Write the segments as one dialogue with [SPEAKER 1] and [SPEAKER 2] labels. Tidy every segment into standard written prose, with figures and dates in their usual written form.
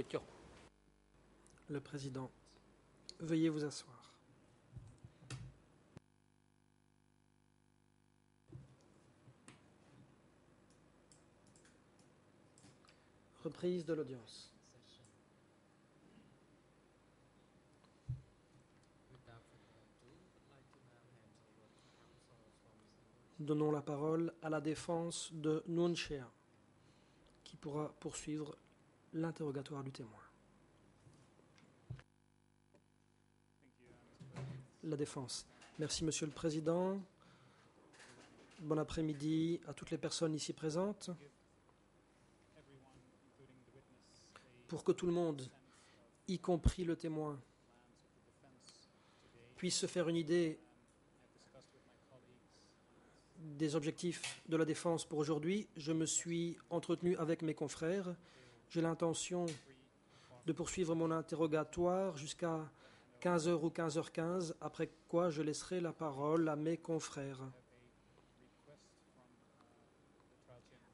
[SPEAKER 1] 있죠.
[SPEAKER 2] Le président, veuillez vous asseoir. Reprise de l'audience. Donnons la parole à la défense de Nuon Chea, qui pourra poursuivre l'interrogatoire du témoin. La défense. Merci, Monsieur le Président. Bon après-midi à toutes les personnes ici présentes. Pour que tout le monde, y compris le témoin, puisse se faire une idée des objectifs de la défense pour aujourd'hui, je me suis entretenu avec mes confrères. J'ai l'intention de poursuivre mon interrogatoire jusqu'à 15h ou 15h15, après quoi je laisserai la parole à mes confrères.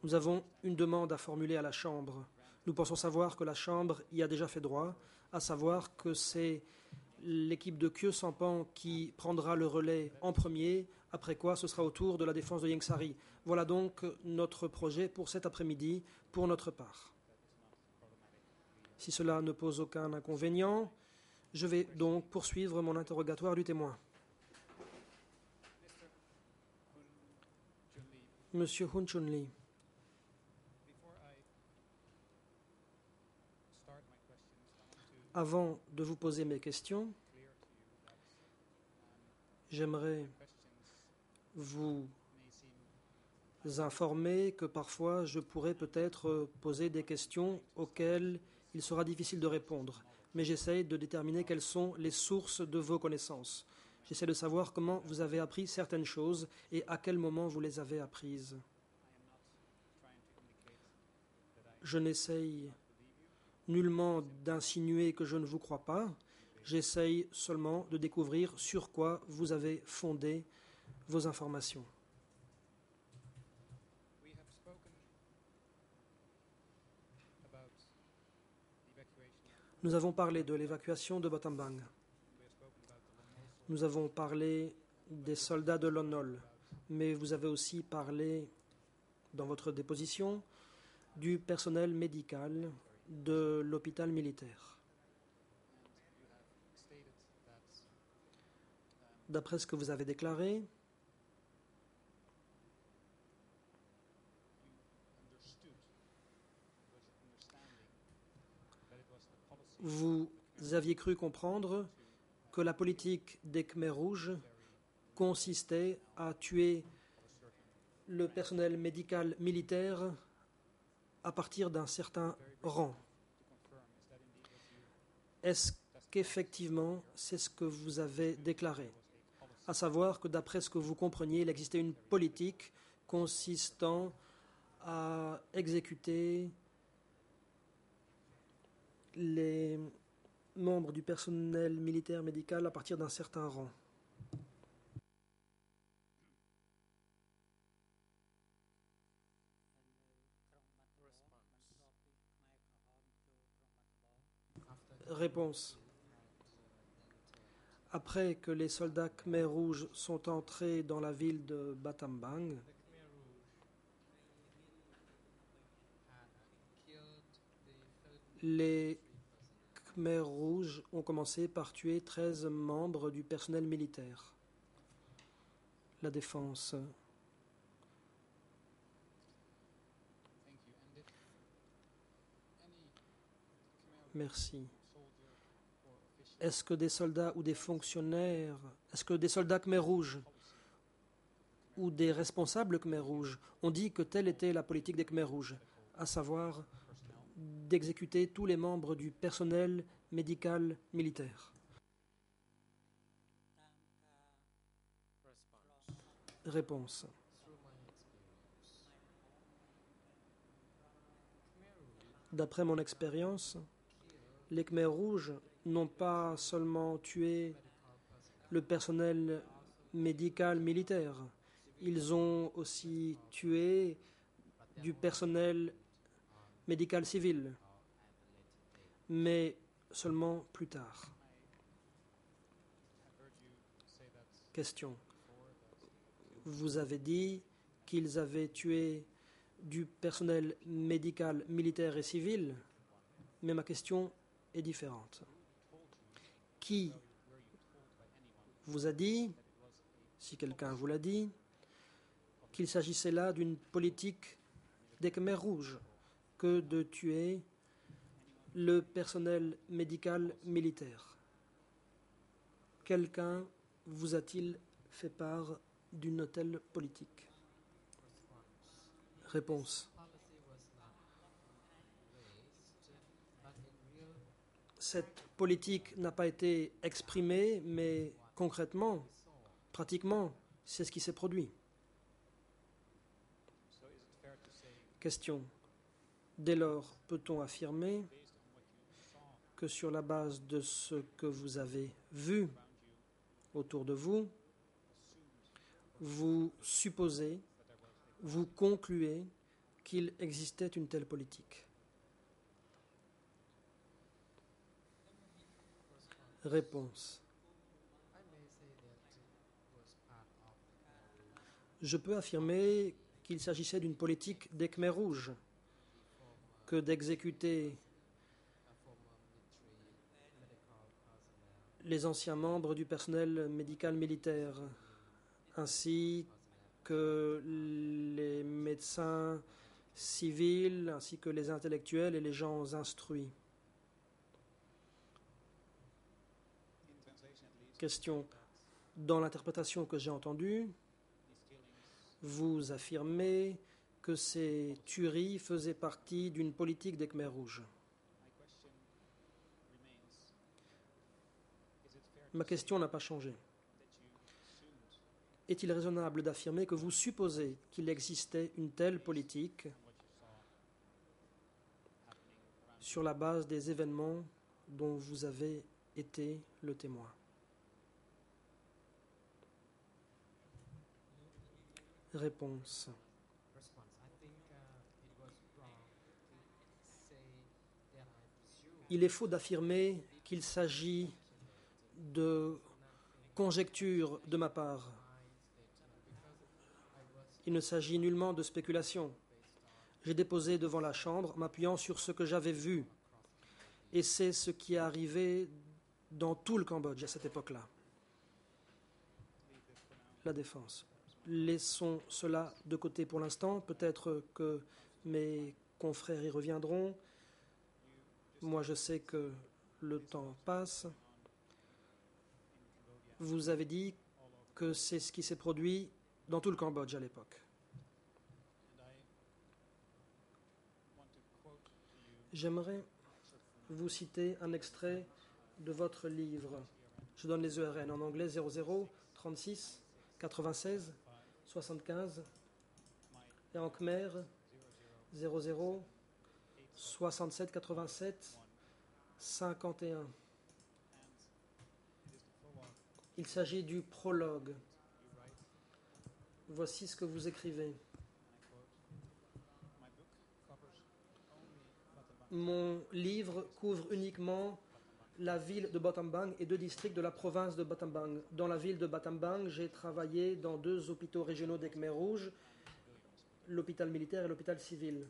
[SPEAKER 2] Nous avons une demande à formuler à la Chambre. Nous pensons savoir que la Chambre y a déjà fait droit, à savoir que c'est l'équipe de Khieu Sampan qui prendra le relais en premier, après quoi ce sera au tour de la défense de Ieng Sary. Voilà donc notre projet pour cet après-midi, pour notre part. Si cela ne pose aucun inconvénient, je vais donc poursuivre mon interrogatoire du témoin. Monsieur Hun Chun Lee. Avant de vous poser mes questions, j'aimerais vous informer que parfois je pourrais peut-être poser des questions auxquelles il sera difficile de répondre. Mais j'essaie de déterminer quelles sont les sources de vos connaissances. J'essaie de savoir comment vous avez appris certaines choses et à quel moment vous les avez apprises. Je n'essaye nullement d'insinuer que je ne vous crois pas. J'essaye seulement de découvrir sur quoi vous avez fondé vos informations. Nous avons parlé de l'évacuation de Battambang. Nous avons parlé des soldats de Lon Nol, mais vous avez aussi parlé, dans votre déposition, du personnel médical de l'hôpital militaire. D'après ce que vous avez déclaré, vous aviez cru comprendre que la politique des Khmers rouges consistait à tuer le personnel médical militaire à partir d'un certain rang. Est-ce qu'effectivement c'est ce que vous avez déclaré? À savoir que d'après ce que vous compreniez, il existait une politique consistant à exécuter les membres du personnel militaire médical à partir d'un certain rang. Réponse. Après que les soldats Khmers rouges sont entrés dans la ville de Battambang, les Khmers rouges ont commencé par tuer 13 membres du personnel militaire. La défense. Merci. Est-ce que des soldats ou des fonctionnaires, est-ce que des soldats Khmers rouges ou des responsables Khmers rouges ont dit que telle était la politique des Khmers rouges, à savoir d'exécuter tous les membres du personnel médical militaire? Réponse. D'après mon expérience, les Khmers rouges n'ont pas seulement tué le personnel médical militaire, ils ont aussi tué du personnel médical civil. mais seulement plus tard. Question. Vous avez dit qu'ils avaient tué du personnel médical, militaire et civil, mais ma question est différente. Qui vous a dit, si quelqu'un vous l'a dit, qu'il s'agissait là d'une politique des Khmers rouges que de tuer le personnel médical militaire? Quelqu'un vous a-t-il fait part d'une telle politique? Réponse. Cette politique n'a pas été exprimée, mais concrètement, pratiquement, c'est ce qui s'est produit. Question. Dès lors, peut-on affirmer que sur la base de ce que vous avez vu autour de vous, vous supposez, vous concluez qu'il existait une telle politique? Réponse. Je peux affirmer qu'il s'agissait d'une politique des Khmers rouges que d'exécuter les anciens membres du personnel médical militaire, ainsi que les médecins civils, ainsi que les intellectuels et les gens instruits. Question. Dans l'interprétation que j'ai entendue, vous affirmez que ces tueries faisaient partie d'une politique des Khmers rouges. Ma question n'a pas changé. Est-il raisonnable d'affirmer que vous supposez qu'il existait une telle politique sur la base des événements dont vous avez été le témoin? Réponse. Il est faux d'affirmer qu'il s'agit de conjectures de ma part. Il ne s'agit nullement de spéculation. J'ai déposé devant la Chambre, m'appuyant sur ce que j'avais vu. Et c'est ce qui est arrivé dans tout le Cambodge à cette époque-là. La défense. Laissons cela de côté pour l'instant. Peut-être que mes confrères y reviendront. Moi, je sais que le temps passe. Vous avez dit que c'est ce qui s'est produit dans tout le Cambodge à l'époque. J'aimerais vous citer un extrait de votre livre. Je donne les ERN en anglais 00 36 96 75 et en khmer 00 67 87 51. Il s'agit du prologue. Voici ce que vous écrivez. Mon livre couvre uniquement la ville de Battambang et 2 districts de la province de Battambang. Dans la ville de Battambang, j'ai travaillé dans 2 hôpitaux régionaux des Khmers rouges, l'hôpital militaire et l'hôpital civil.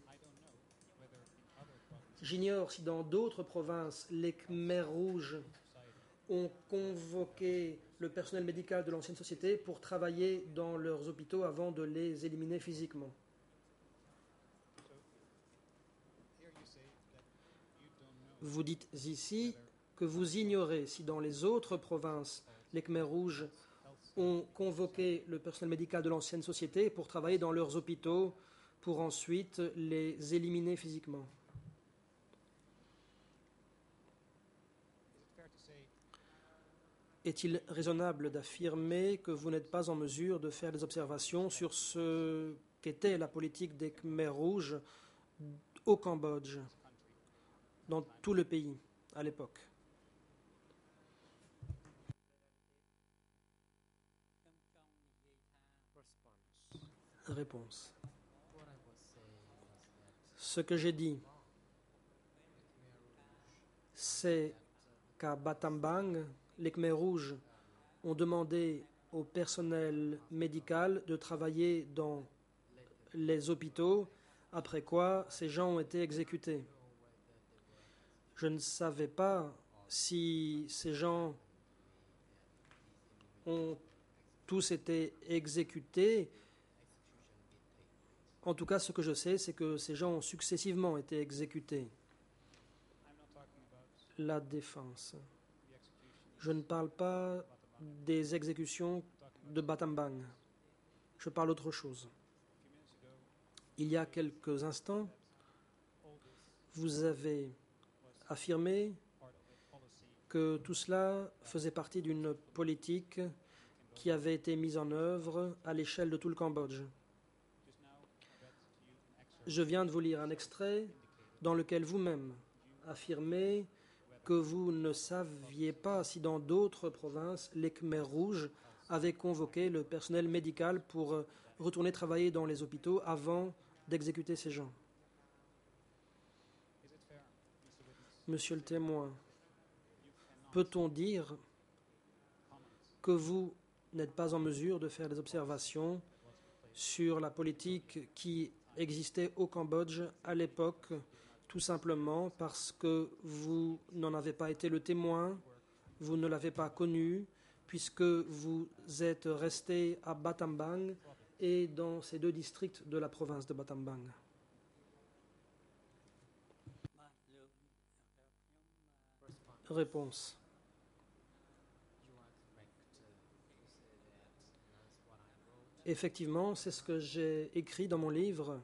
[SPEAKER 2] J'ignore si dans d'autres provinces, les Khmers rouges ont convoqué le personnel médical de l'ancienne société pour travailler dans leurs hôpitaux avant de les éliminer physiquement. Vous dites ici que vous ignorez si dans les autres provinces, les Khmers rouges ont convoqué le personnel médical de l'ancienne société pour travailler dans leurs hôpitaux pour ensuite les éliminer physiquement. Est-il raisonnable d'affirmer que vous n'êtes pas en mesure de faire des observations sur ce qu'était la politique des Khmers rouges au Cambodge, dans tout le pays à l'époque? Réponse. Ce que j'ai dit, c'est qu'à Battambang, les Khmers rouges ont demandé au personnel médical de travailler dans les hôpitaux, après quoi ces gens ont été exécutés. Je ne savais pas si ces gens ont tous été exécutés. En tout cas, ce que je sais, c'est que ces gens ont successivement été exécutés. La défense. Je ne parle pas des exécutions de Battambang. Je parle d'autre chose. Il y a quelques instants, vous avez affirmé que tout cela faisait partie d'une politique qui avait été mise en œuvre à l'échelle de tout le Cambodge. Je viens de vous lire un extrait dans lequel vous-même affirmez que vous ne saviez pas si dans d'autres provinces, les Khmers rouges avaient convoqué le personnel médical pour retourner travailler dans les hôpitaux avant d'exécuter ces gens. Monsieur le témoin, peut-on dire que vous n'êtes pas en mesure de faire des observations sur la politique qui existait au Cambodge à l'époque, tout simplement parce que vous n'en avez pas été le témoin, vous ne l'avez pas connu, puisque vous êtes resté à Battambang et dans ces deux districts de la province de Battambang. Réponse. Effectivement, c'est ce que j'ai écrit dans mon livre.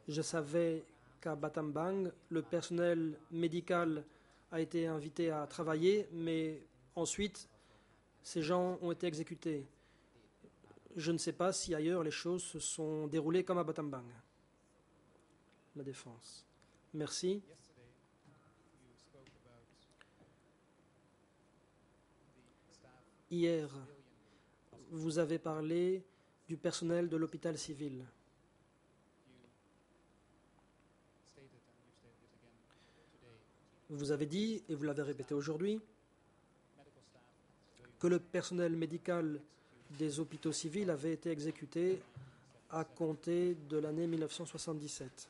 [SPEAKER 2] Je savais qu'à Battambang, le personnel médical a été invité à travailler, mais ensuite, ces gens ont été exécutés. Je ne sais pas si ailleurs les choses se sont déroulées comme à Battambang. La défense. Merci. Hier, vous avez parlé du personnel de l'hôpital civil. Vous avez dit, et vous l'avez répété aujourd'hui, que le personnel médical des hôpitaux civils avait été exécuté à compter de l'année 1977.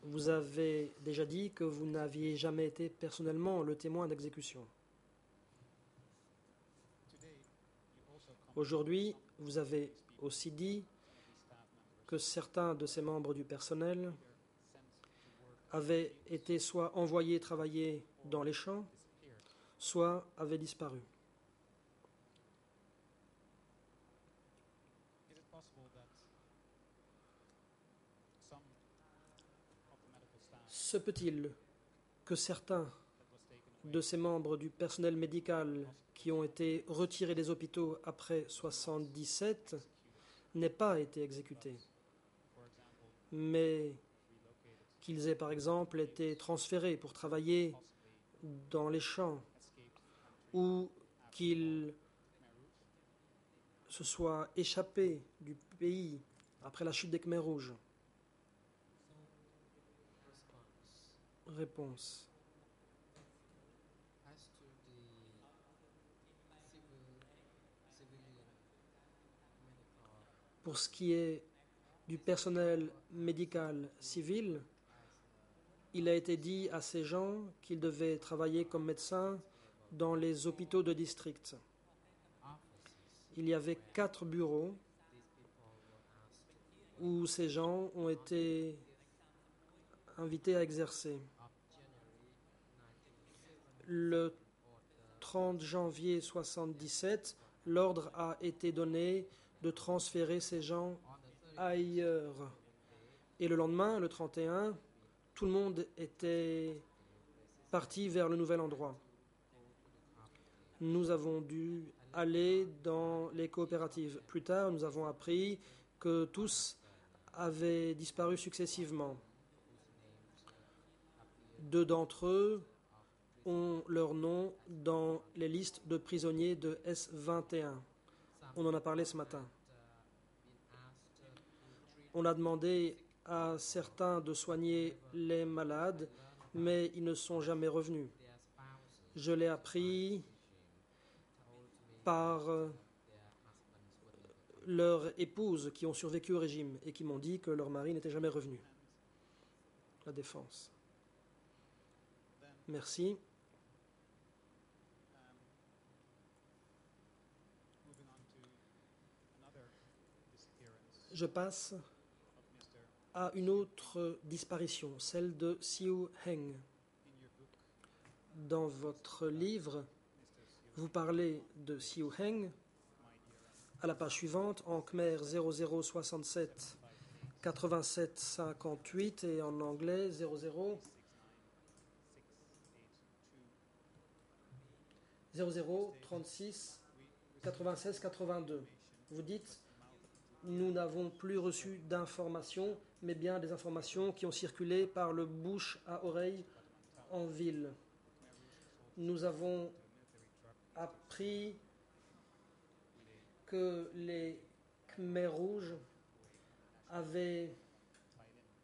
[SPEAKER 2] Vous avez déjà dit que vous n'aviez jamais été personnellement le témoin d'exécution. Aujourd'hui, vous avez aussi dit que certains de ces membres du personnel avaient été soit envoyés travailler dans les champs, soit avaient disparu. Se peut-il que certains de ces membres du personnel médical qui ont été retirés des hôpitaux après 1977 n'aient pas été exécutés, mais qu'ils aient par exemple été transférés pour travailler dans les champs ou qu'ils se soient échappés du pays après la chute des Khmers rouges? Réponse. Pour ce qui est du personnel médical civil, il a été dit à ces gens qu'ils devaient travailler comme médecins dans les hôpitaux de district. Il y avait 4 bureaux où ces gens ont été invités à exercer. Le 30 janvier 1977, l'ordre a été donné de transférer ces gens ailleurs. Et le lendemain, le 31, tout le monde était parti vers le nouvel endroit. Nous avons dû aller dans les coopératives. Plus tard, nous avons appris que tous avaient disparu successivement. 2 d'entre eux ont leur nom dans les listes de prisonniers de S21. On en a parlé ce matin. On a demandé à certains de soigner les malades, mais ils ne sont jamais revenus. Je l'ai appris par leurs épouses qui ont survécu au régime et qui m'ont dit que leur mari n'était jamais revenu. La défense. Merci. Je passe à une autre disparition, celle de Siu Heng. Dans votre livre, vous parlez de Siu Heng à la page suivante, en Khmer 0067 87 58 et en anglais 00 36 96 82. Vous dites, nous n'avons plus reçu d'informations, mais bien des informations qui ont circulé par le bouche à oreille en ville. Nous avons appris que les Khmers rouges avaient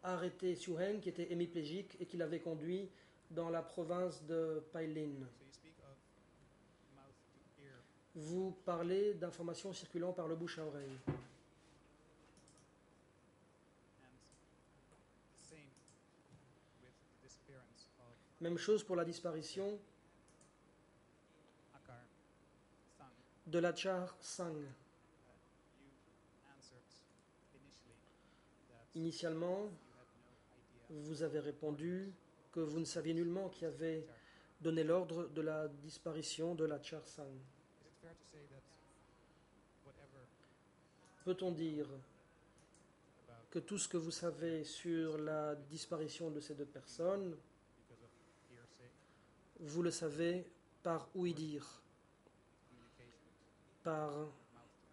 [SPEAKER 2] arrêté Siu Heng, qui était hémiplégique, et qu'il avait conduit dans la province de Pailin. Vous parlez d'informations circulant par le bouche à oreille. Même chose pour la disparition de Lachar Sang. Initialement, vous avez répondu que vous ne saviez nullement qui avait donné l'ordre de la disparition de Lachar Sang. Peut-on dire que tout ce que vous savez sur la disparition de ces deux personnes, vous le savez par ouï-dire, par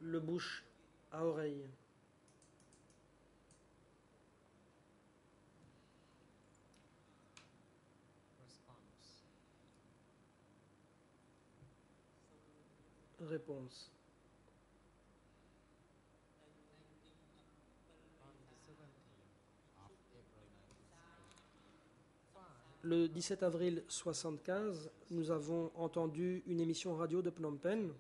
[SPEAKER 2] le bouche à oreille? Réponse. Le 17 avril 1975, nous avons entendu une émission radio de Phnom Penh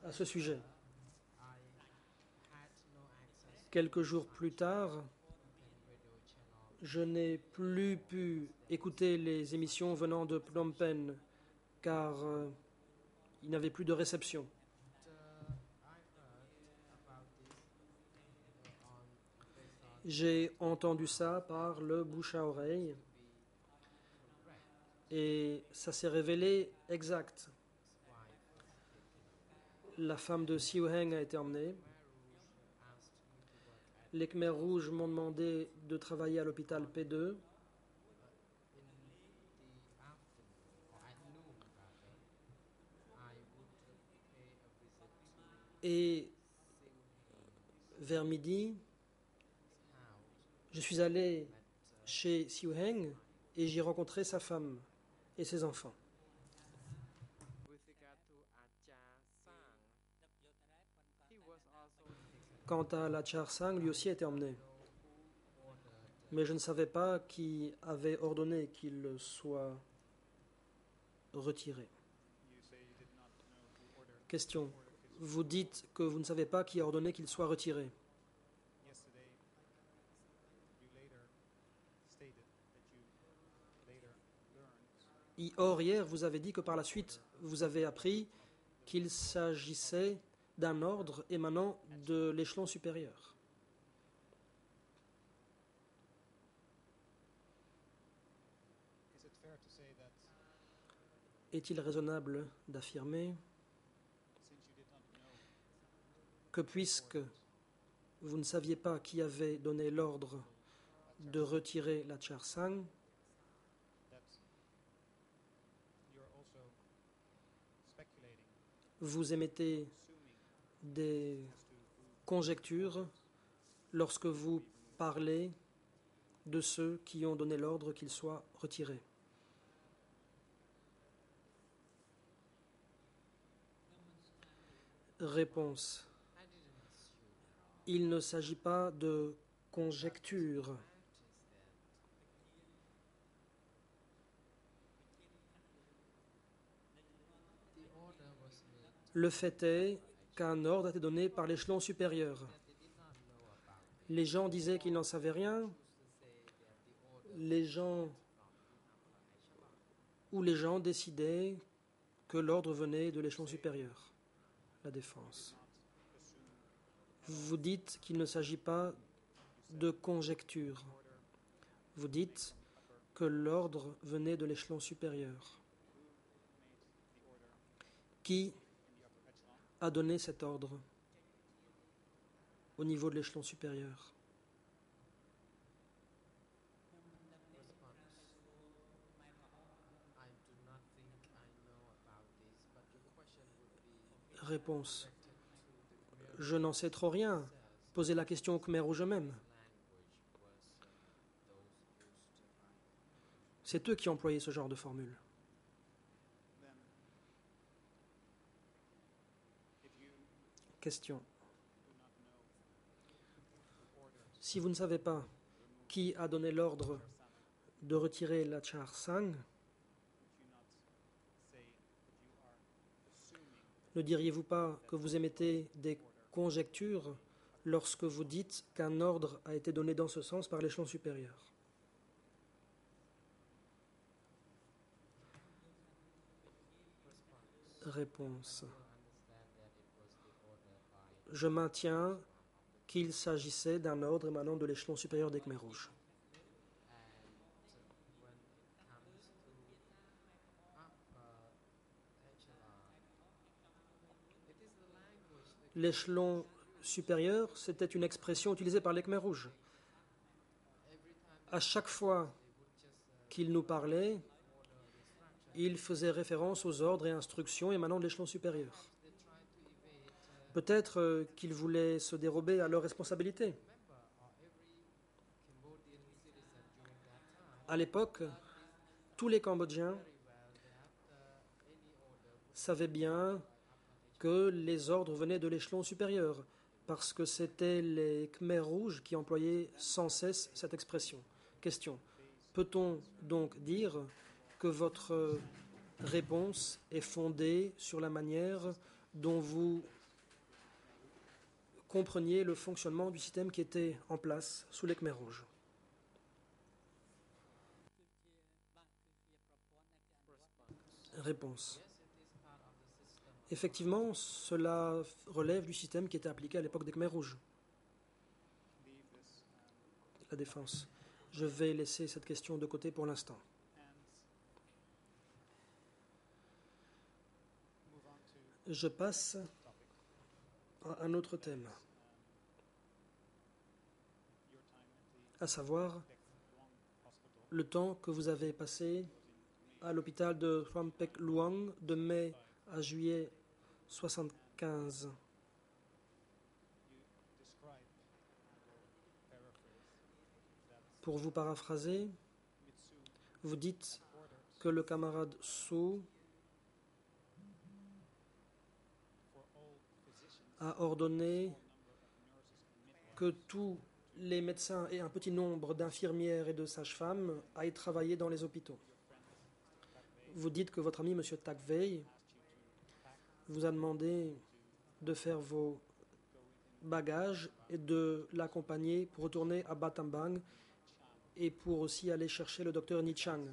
[SPEAKER 2] à ce sujet. Quelques jours plus tard, je n'ai plus pu écouter les émissions venant de Phnom Penh car il n'y avait plus de réception. J'ai entendu ça par le bouche à oreille et ça s'est révélé exact. La femme de Siu Heng a été emmenée. Les Khmers rouges m'ont demandé de travailler à l'hôpital P2. Et vers midi, je suis allé chez Siu Heng et j'y ai rencontré sa femme et ses enfants. Quant à Lachar Sang, lui aussi a été emmené. Mais je ne savais pas qui avait ordonné qu'il soit retiré. Question. Vous dites que vous ne savez pas qui a ordonné qu'il soit retiré. Or, hier, vous avez dit que par la suite, vous avez appris qu'il s'agissait d'un ordre émanant de l'échelon supérieur. Est-il raisonnable d'affirmer que puisque vous ne saviez pas qui avait donné l'ordre de retirer Lachar Sang, vous émettez des conjectures lorsque vous parlez de ceux qui ont donné l'ordre qu'il soit retiré. Réponse. Il ne s'agit pas de conjecture. Le fait est qu'un ordre a été donné par l'échelon supérieur. Les gens disaient qu'ils n'en savaient rien. Les gens décidaient que l'ordre venait de l'échelon supérieur. La défense. Vous dites qu'il ne s'agit pas de conjecture. Vous dites que l'ordre venait de l'échelon supérieur. Qui a donné cet ordre au niveau de l'échelon supérieur? Réponse. Je n'en sais trop rien. Posez la question au Khmer Rouge eux-mêmes. C'est eux qui employaient ce genre de formule. Question. Si vous ne savez pas qui a donné l'ordre de retirer l'Achar Sang, ne diriez-vous pas que vous émettez des conjectures lorsque vous dites qu'un ordre a été donné dans ce sens par l'échelon supérieur? Réponse. Je maintiens qu'il s'agissait d'un ordre émanant de l'échelon supérieur des Khmers rouges. L'échelon supérieur, c'était une expression utilisée par les Khmers rouges. À chaque fois qu'ils nous parlaient, ils faisaient référence aux ordres et instructions émanant de l'échelon supérieur. Peut-être qu'ils voulaient se dérober à leurs responsabilités. À l'époque, tous les Cambodgiens savaient bien que les ordres venaient de l'échelon supérieur, parce que c'était les Khmers rouges qui employaient sans cesse cette expression. Question. Peut-on donc dire que votre réponse est fondée sur la manière dont vous compreniez le fonctionnement du système qui était en place sous les Khmers rouges? Réponse. Effectivement, cela relève du système qui était appliqué à l'époque des Khmers rouges. La défense. Je vais laisser cette question de côté pour l'instant. Je passe à un autre thème, à savoir le temps que vous avez passé à l'hôpital de Phrampek Luang de mai à juillet 1975. Pour vous paraphraser, vous dites que le camarade Su a ordonné que tous les médecins et un petit nombre d'infirmières et de sages-femmes aillent travailler dans les hôpitaux. Vous dites que votre ami, M. Takvei, vous a demandé de faire vos bagages et de l'accompagner pour retourner à Battambang et pour aussi aller chercher le docteur Nichang.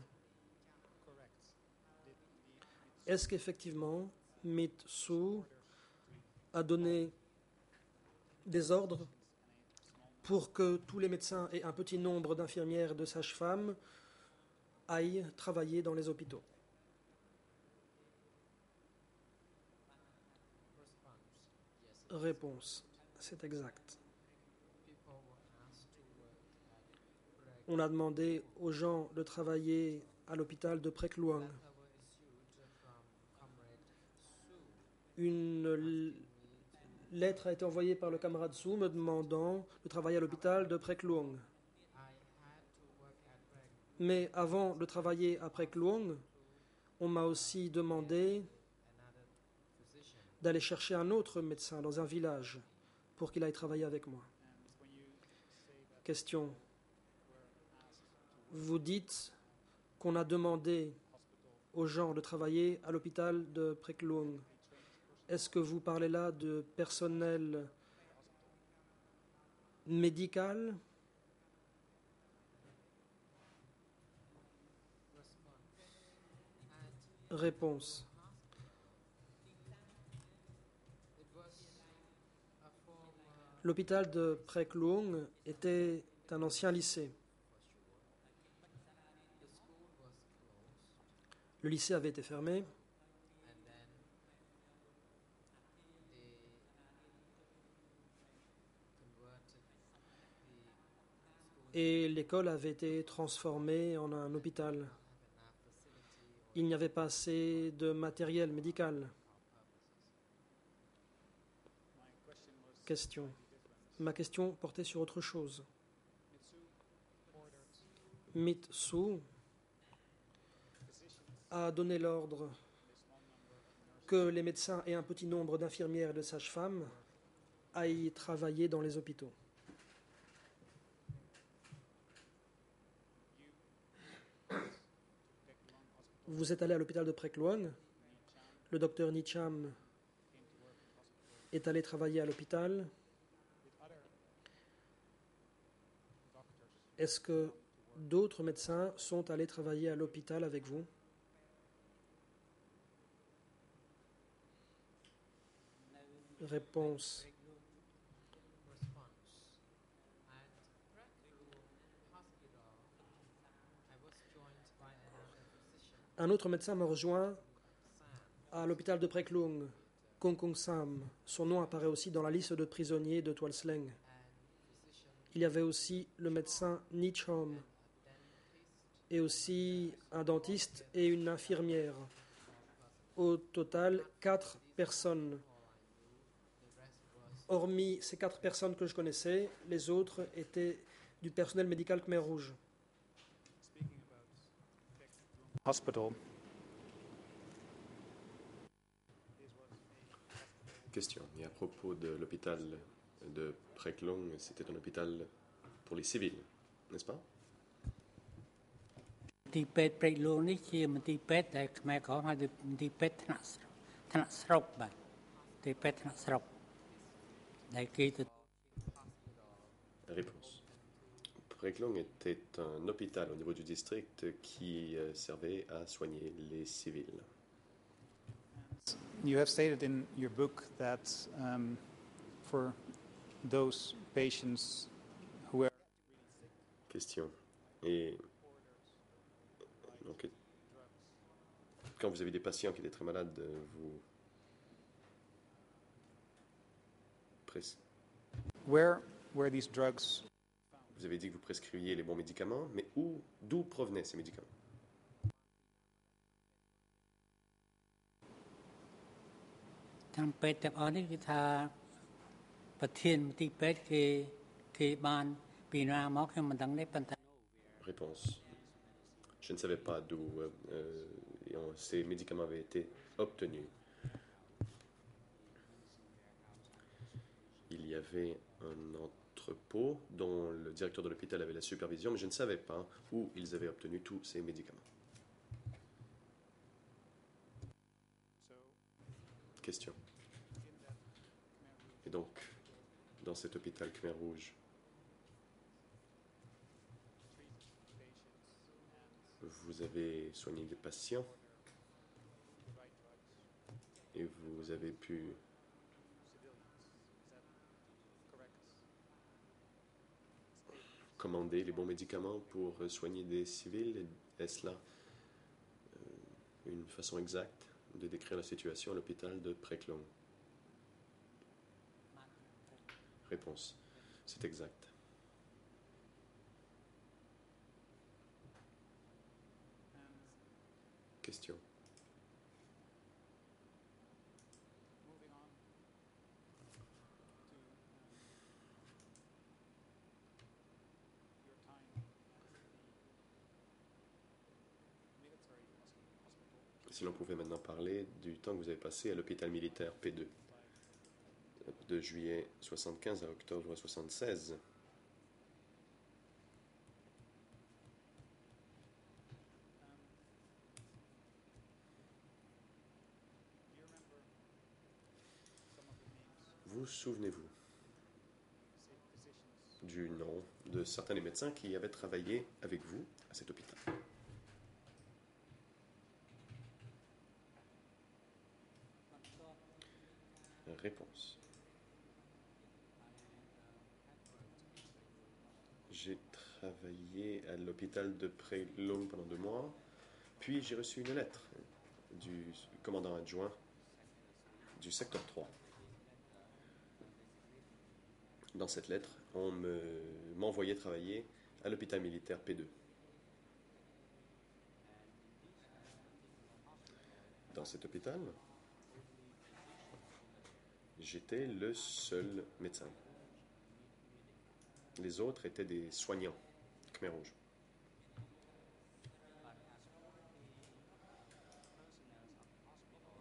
[SPEAKER 2] Est-ce qu'effectivement, Mitsu a donné des ordres pour que tous les médecins et un petit nombre d'infirmières et de sages-femmes aillent travailler dans les hôpitaux? Réponse. C'est exact. On a demandé aux gens de travailler à l'hôpital de Prek Luang. Une lettre a été envoyée par le camarade Su me demandant de travailler à l'hôpital de Prek Luang. Mais avant de travailler à Prek Luong, on m'a aussi demandé d'aller chercher un autre médecin dans un village pour qu'il aille travailler avec moi. Question. Vous dites qu'on a demandé aux gens de travailler à l'hôpital de Prek Luong. Est-ce que vous parlez là de personnel médical? Réponse. L'hôpital de Prek Luong était un ancien lycée. Le lycée avait été fermé et l'école avait été transformée en un hôpital. Il n'y avait pas assez de matériel médical. Question. Ma question portait sur autre chose. Mitsu a donné l'ordre que les médecins et un petit nombre d'infirmières et de sages-femmes aillent travailler dans les hôpitaux. Vous êtes allé à l'hôpital de Prek Luong. Le docteur Nicham est allé travailler à l'hôpital. Est-ce que d'autres médecins sont allés travailler à l'hôpital avec vous? Réponse. Un autre médecin m'a rejoint à l'hôpital de Prek Luong, Kong Kong Sam. Son nom apparaît aussi dans la liste de prisonniers de Tuol Sleng. Il y avait aussi le médecin Nicham et aussi un dentiste et une infirmière. Au total, 4 personnes. Hormis ces 4 personnes que je connaissais, les autres étaient du personnel médical Khmer Rouge.
[SPEAKER 1] Hospital.
[SPEAKER 3] Question. Et à propos de l'hôpital de Prek Luong, c'était un hôpital pour les civils, n'est-ce pas?
[SPEAKER 4] ទីពេទ្យព្រែកលួងនេះជាមន្ទីរពេទ្យដែលខ្មែរក្រហមហៅថាមន្ទីរពេទ្យថ្នាក់ស្រុកបាទទីពេទ្យថ្នាក់ស្រុកដែលគេទៅ
[SPEAKER 3] Réponse. Prek Luong était un hôpital au niveau du district qui servait à soigner les civils.
[SPEAKER 1] You have stated in your book that for those patients who are...
[SPEAKER 3] Question. Et donc, quand vous avez des patients qui étaient très malades, vous
[SPEAKER 1] Where were these drugs?
[SPEAKER 3] Vous avez dit que vous prescriviez les bons médicaments, mais d'où provenaient ces médicaments?
[SPEAKER 4] តាមពេទ្យទាំងអស់នេះគឺថាប្រធានមន្ទីរពេទ្យគេបានពីណាមកខ្ញុំមិនដឹងទេប៉ុន្តែ
[SPEAKER 3] Réponse. Je ne savais pas d'où ces médicaments avaient été obtenus. Il y avait un entrepôt dont le directeur de l'hôpital avait la supervision, mais je ne savais pas où ils avaient obtenu tous ces médicaments. Question. Et donc, dans cet hôpital Khmer Rouge, vous avez soigné des patients et vous avez pu commander les bons médicaments pour soigner des civils. Est-ce là une façon exacte de décrire la situation à l'hôpital de Prek Luong? Réponse. C'est exact. Question. Si l'on pouvait maintenant parler du temps que vous avez passé à l'hôpital militaire P2, de juillet 75 à octobre 76. Vous souvenez-vous du nom de certains des médecins qui avaient travaillé avec vous à cet hôpital? Réponse. J'ai travaillé à l'hôpital de Prelong pendant 2 mois, puis j'ai reçu une lettre du commandant adjoint du secteur 3. Dans cette lettre, on m'envoyait travailler à l'hôpital militaire P2. Dans cet hôpital, j'étais le seul médecin. Les autres étaient des soignants, Khmer Rouge.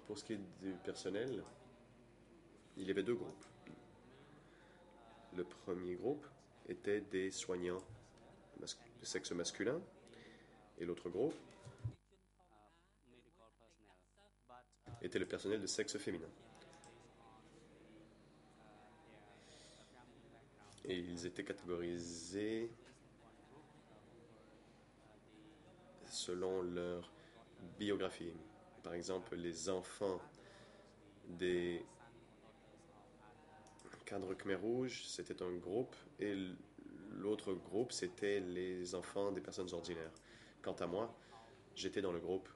[SPEAKER 3] Pour ce qui est du personnel, il y avait 2 groupes. Le premier groupe était des soignants de sexe masculin et l'autre groupe était le personnel de sexe féminin. Et ils étaient catégorisés selon leur biographie. Par exemple, les enfants des cadres Khmer Rouge, c'était un groupe, et l'autre groupe, c'était les enfants des personnes ordinaires. Quant à moi, j'étais dans le groupe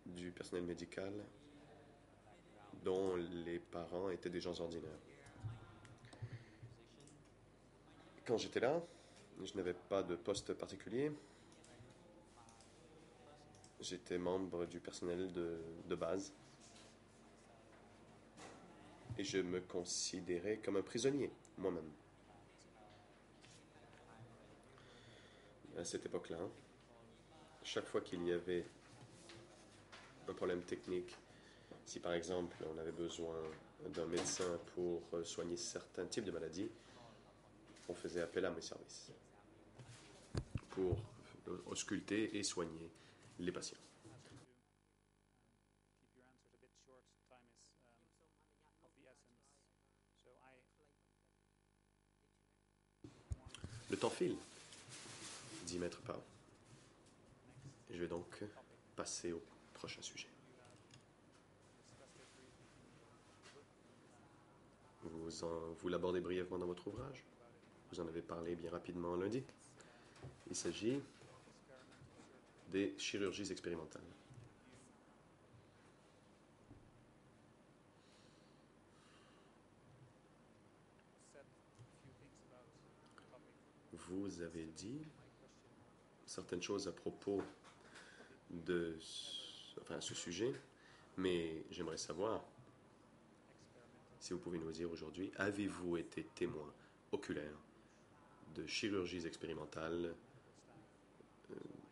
[SPEAKER 3] du personnel médical dont les parents étaient des gens ordinaires. Quand j'étais là, je n'avais pas de poste particulier. J'étais membre du personnel de base. Et je me considérais comme un prisonnier, moi-même. À cette époque-là, chaque fois qu'il y avait un problème technique, si par exemple on avait besoin d'un médecin pour soigner certains types de maladies, on faisait appel à mes services pour ausculter et soigner les patients. Le temps file, dit Maître Pao. Je vais donc passer au prochain sujet. Vous l'abordez brièvement dans votre ouvrage. Vous en avez parlé bien rapidement lundi. Il s'agit des chirurgies expérimentales. Vous avez dit certaines choses à propos de ce sujet, mais j'aimerais savoir si vous pouvez nous dire aujourd'hui, avez-vous été témoin oculaire de chirurgies expérimentales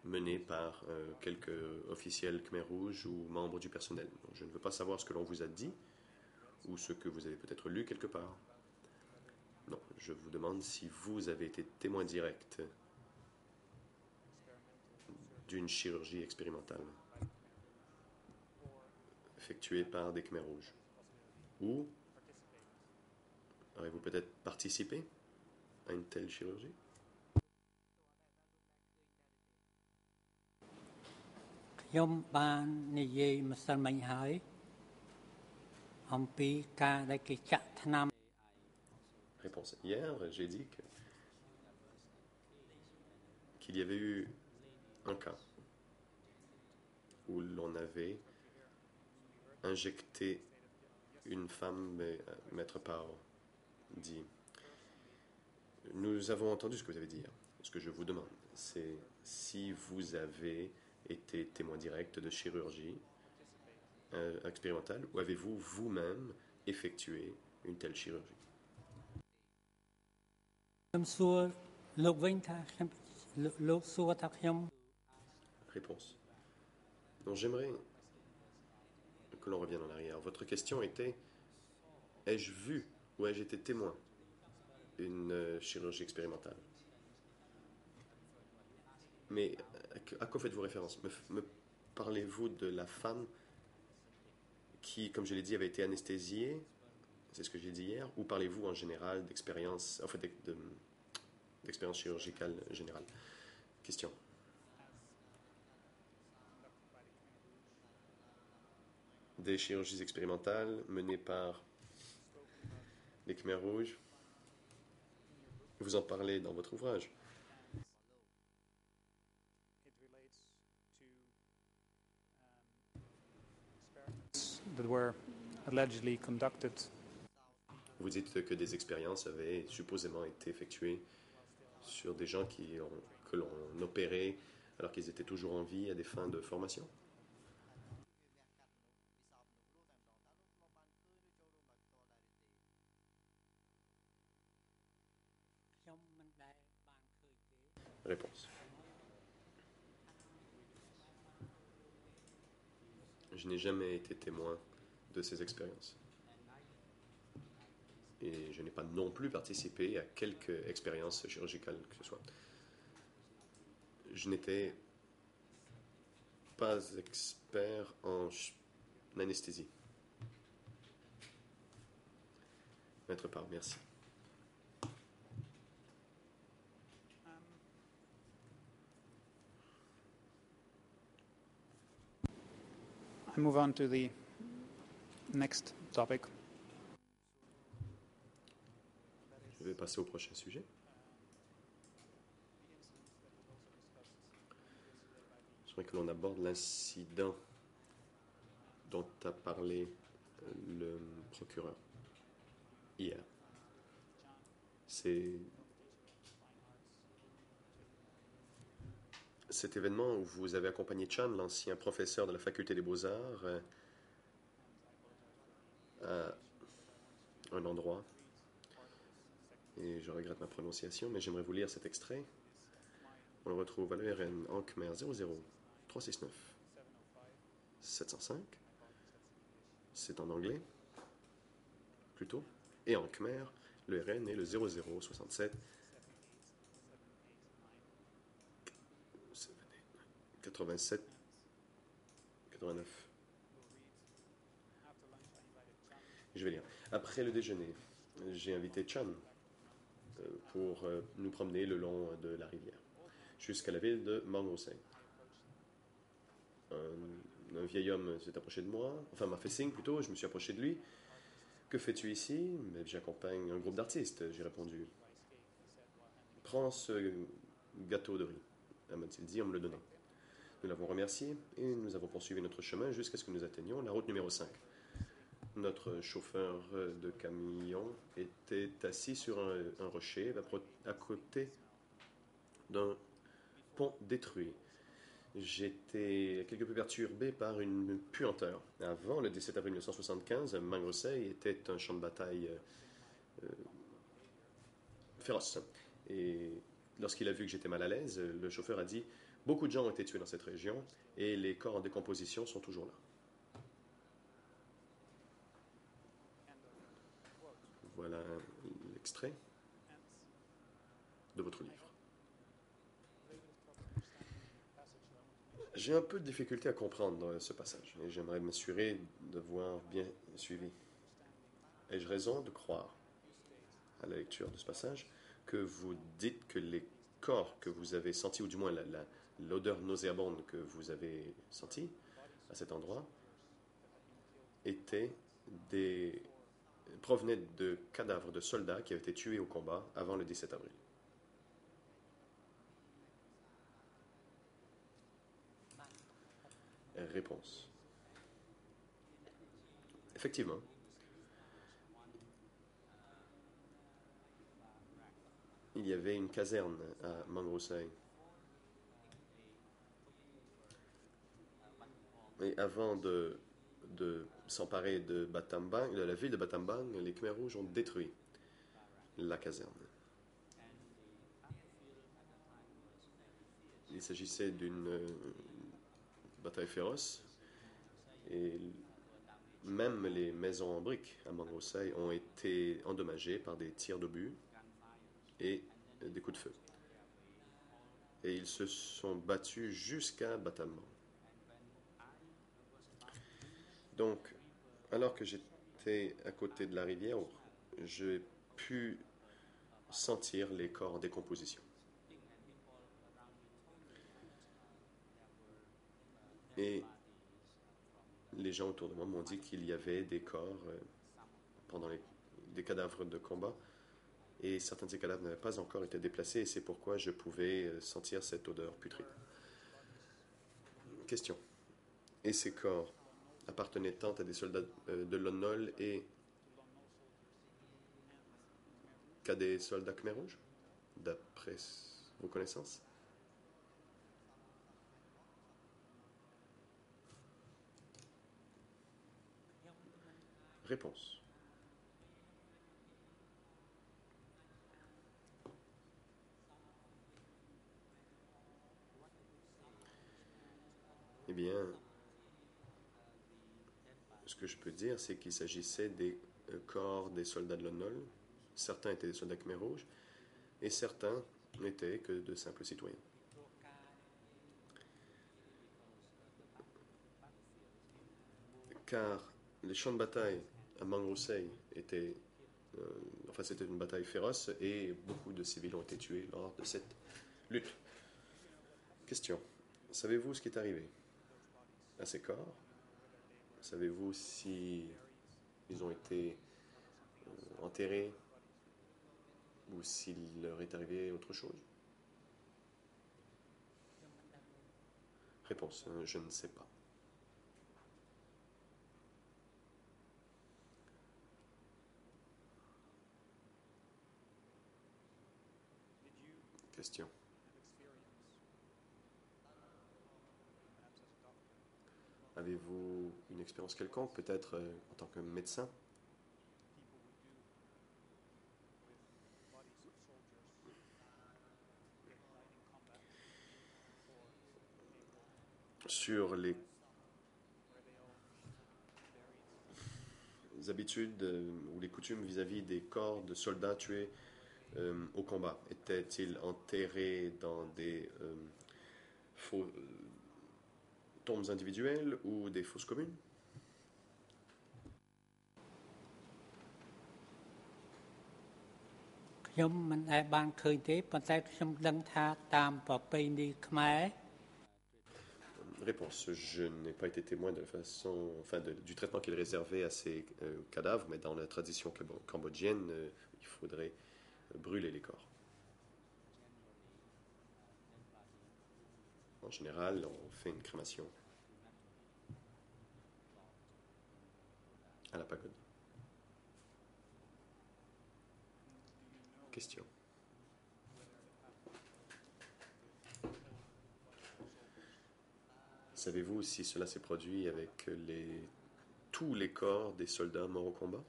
[SPEAKER 3] menées par quelques officiels Khmer Rouge ou membres du personnel? Je ne veux pas savoir ce que l'on vous a dit ou ce que vous avez peut-être lu quelque part. Non, je vous demande si vous avez été témoin direct d'une chirurgie expérimentale effectuée par des Khmer Rouges. Ou avez-vous peut-être participé à une telle chirurgie? Réponse. Hier, j'ai dit qu'il y avait eu un cas où l'on avait injecté une femme, Maître Pao dit. Nous avons entendu ce que vous avez dit hier. Ce que je vous demande, c'est si vous avez été témoin direct de chirurgie expérimentale ou avez-vous vous-même effectué une telle chirurgie? Réponse. Donc j'aimerais que l'on revienne en arrière. Votre question était, ai-je vu ou ai-je été témoin d'une chirurgie expérimentale? Mais à quoi faites-vous référence? Me parlez-vous de la femme qui, comme je l'ai dit, avait été anesthésiée? C'est ce que j'ai dit hier. Ou parlez-vous en général d'expérience, en fait, d'expérience chirurgicale générale? Question. Des chirurgies expérimentales menées par les Khmers rouges. Vous en parlez dans votre ouvrage.
[SPEAKER 1] That were allegedly conducted.
[SPEAKER 3] Vous dites que des expériences avaient supposément été effectuées sur des gens que l'on opérait alors qu'ils étaient toujours en vie à des fins de formation. Réponse. Je n'ai jamais été témoin de ces expériences. Et je n'ai pas non plus participé à quelque expérience chirurgicale que ce soit. Je n'étais pas expert en anesthésie. Maître Parr, merci.
[SPEAKER 1] I move on to the next topic.
[SPEAKER 3] Je vais passer au prochain sujet. Je voudrais que l'on aborde l'incident dont a parlé le procureur hier. C'est cet événement où vous avez accompagné Chan, l'ancien professeur de la faculté des beaux-arts, à un endroit. Et je regrette ma prononciation, mais j'aimerais vous lire cet extrait. On le retrouve à l'ERN en Khmer 00369 705. C'est en anglais, plutôt. Et en Khmer, l'ERN est le 0067 87 89. Je vais lire. Après le déjeuner, j'ai invité Chan pour nous promener le long de la rivière jusqu'à la ville de Mangrosei. Un vieil homme s'est approché de moi, enfin m'a fait signe plutôt, je me suis approché de lui. Que fais-tu ici? J'accompagne un groupe d'artistes, j'ai répondu. Prends ce gâteau de riz, m'a-t-il dit en me le donnant. Nous l'avons remercié et nous avons poursuivi notre chemin jusqu'à ce que nous atteignions la route numéro 5. Notre chauffeur de camion était assis sur un rocher à côté d'un pont détruit. J'étais quelque peu perturbé par une puanteur. Avant le 17 avril 1975, Mangrosei était un champ de bataille féroce. Et lorsqu'il a vu que j'étais mal à l'aise, le chauffeur a dit « Beaucoup de gens ont été tués dans cette région et les corps en décomposition sont toujours là. » Voilà l'extrait de votre livre. J'ai un peu de difficulté à comprendre ce passage et j'aimerais m'assurer d'avoir bien suivi. Ai-je raison de croire, à la lecture de ce passage, que vous dites que les corps que vous avez sentis, ou du moins l'odeur nauséabonde que vous avez sentie à cet endroit, provenaient de cadavres de soldats qui avaient été tués au combat avant le 17 avril? Réponse. Effectivement. Il y avait une caserne à Mangrosei. Et avant de s'emparer de Battambang, de la ville de Battambang, les Khmers rouges ont détruit la caserne. Il s'agissait d'une bataille féroce et même les maisons en briques à Mangrosei ont été endommagées par des tirs d'obus et des coups de feu. Et ils se sont battus jusqu'à Battambang. Donc, alors que j'étais à côté de la rivière, j'ai pu sentir les corps en décomposition. Et les gens autour de moi m'ont dit qu'il y avait des corps des cadavres de combat, et certains de ces cadavres n'avaient pas encore été déplacés, et c'est pourquoi je pouvais sentir cette odeur putride. Question. Et ces corps appartenaient tant à des soldats de Lon Nol et qu'à des soldats Khmer Rouge, d'après vos connaissances? Réponse. Eh bien, ce que je peux dire, c'est qu'il s'agissait des corps des soldats de Lon Nol. Certains étaient des soldats Khmer Rouge et certains n'étaient que de simples citoyens. Car les champs de bataille à Mangrosei étaient... c'était une bataille féroce et beaucoup de civils ont été tués lors de cette lutte. Question. Savez-vous ce qui est arrivé à ces corps? Savez-vous si ils ont été enterrés ou s'il leur est arrivé autre chose? Réponse. Je ne sais pas. Question. Avez-vous une expérience quelconque, peut-être en tant que médecin? Sur les habitudes ou les coutumes vis-à-vis des corps de soldats tués au combat. Étaient-ils enterrés dans des tombes individuelles ou des fosses communes? Réponse. Je n'ai pas été témoin de la façon, du traitement qu'il réservait à ces cadavres, mais dans la tradition cambodgienne, il faudrait brûler les corps. En général, on fait une crémation à la pagode. Question. Savez-vous si cela s'est produit avec tous les corps des soldats morts au combat?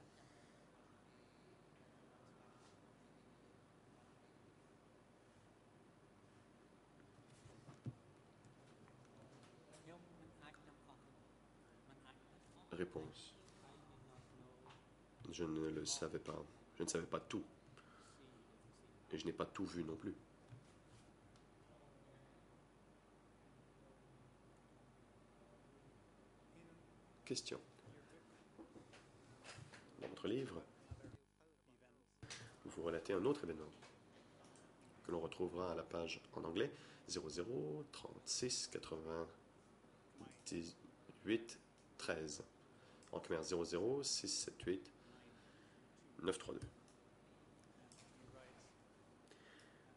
[SPEAKER 3] Réponse. Je ne le savais pas. Je ne savais pas tout. Et je n'ai pas tout vu non plus. Question. Dans votre livre, vous relatez un autre événement que l'on retrouvera à la page en anglais 00 36 98 13. En khmer 00 678 932.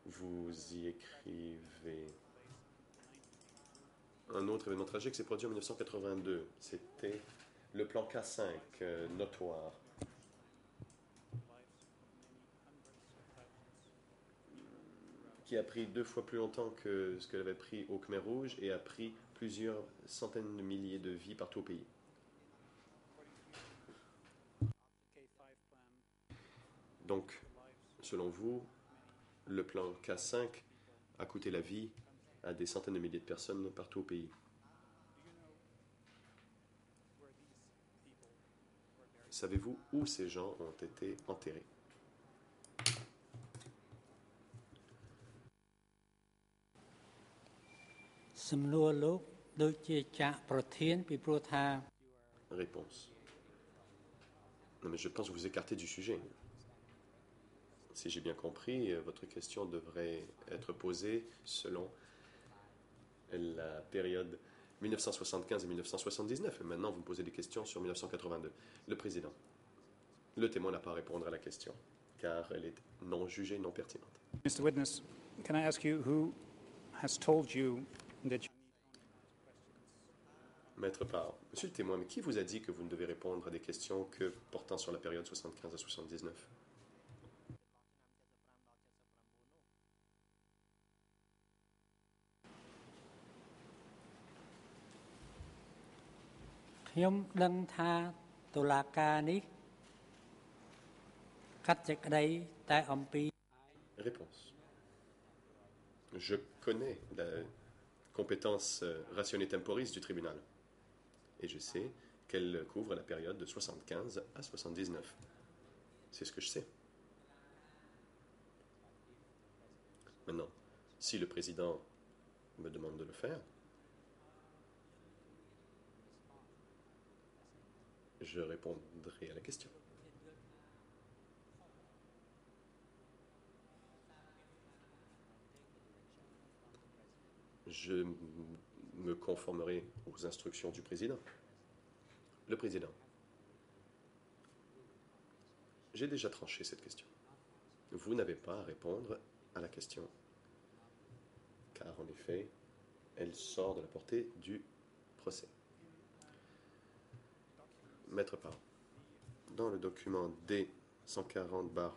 [SPEAKER 3] Vous y écrivez un autre événement tragique s'est produit en 1982. C'était le plan K5 notoire. Qui a pris 2 fois plus longtemps que ce qu'elle avait pris au Khmer Rouge et a pris plusieurs centaines de milliers de vies partout au pays. Donc, selon vous, le plan K5 a coûté la vie à des centaines de milliers de personnes partout au pays. Savez-vous où ces gens ont été enterrés? Réponse. Non, mais je pense que vous écartez du sujet. Si j'ai bien compris, votre question devrait être posée selon la période 1975 et 1979. Et maintenant, vous me posez des questions sur 1982. Le président. Le témoin n'a pas à répondre à la question, car elle est non jugée, non pertinente.
[SPEAKER 1] Mr. Witness, can I ask you who has told you that you...
[SPEAKER 3] Maître Parr. Monsieur le témoin, mais qui vous a dit que vous ne devez répondre à des questions que portant sur la période 75 à 79? Réponse. Je connais la compétence rationnée temporis du tribunal. Et je sais qu'elle couvre la période de 75 à 79. C'est ce que je sais. Maintenant, si le président me demande de le faire, je répondrai à la question. Je me conformerai aux instructions du président. Le président. J'ai déjà tranché cette question. Vous n'avez pas à répondre à la question, car en effet, elle sort de la portée du procès. Maître Parr, dans le document D140-1-1,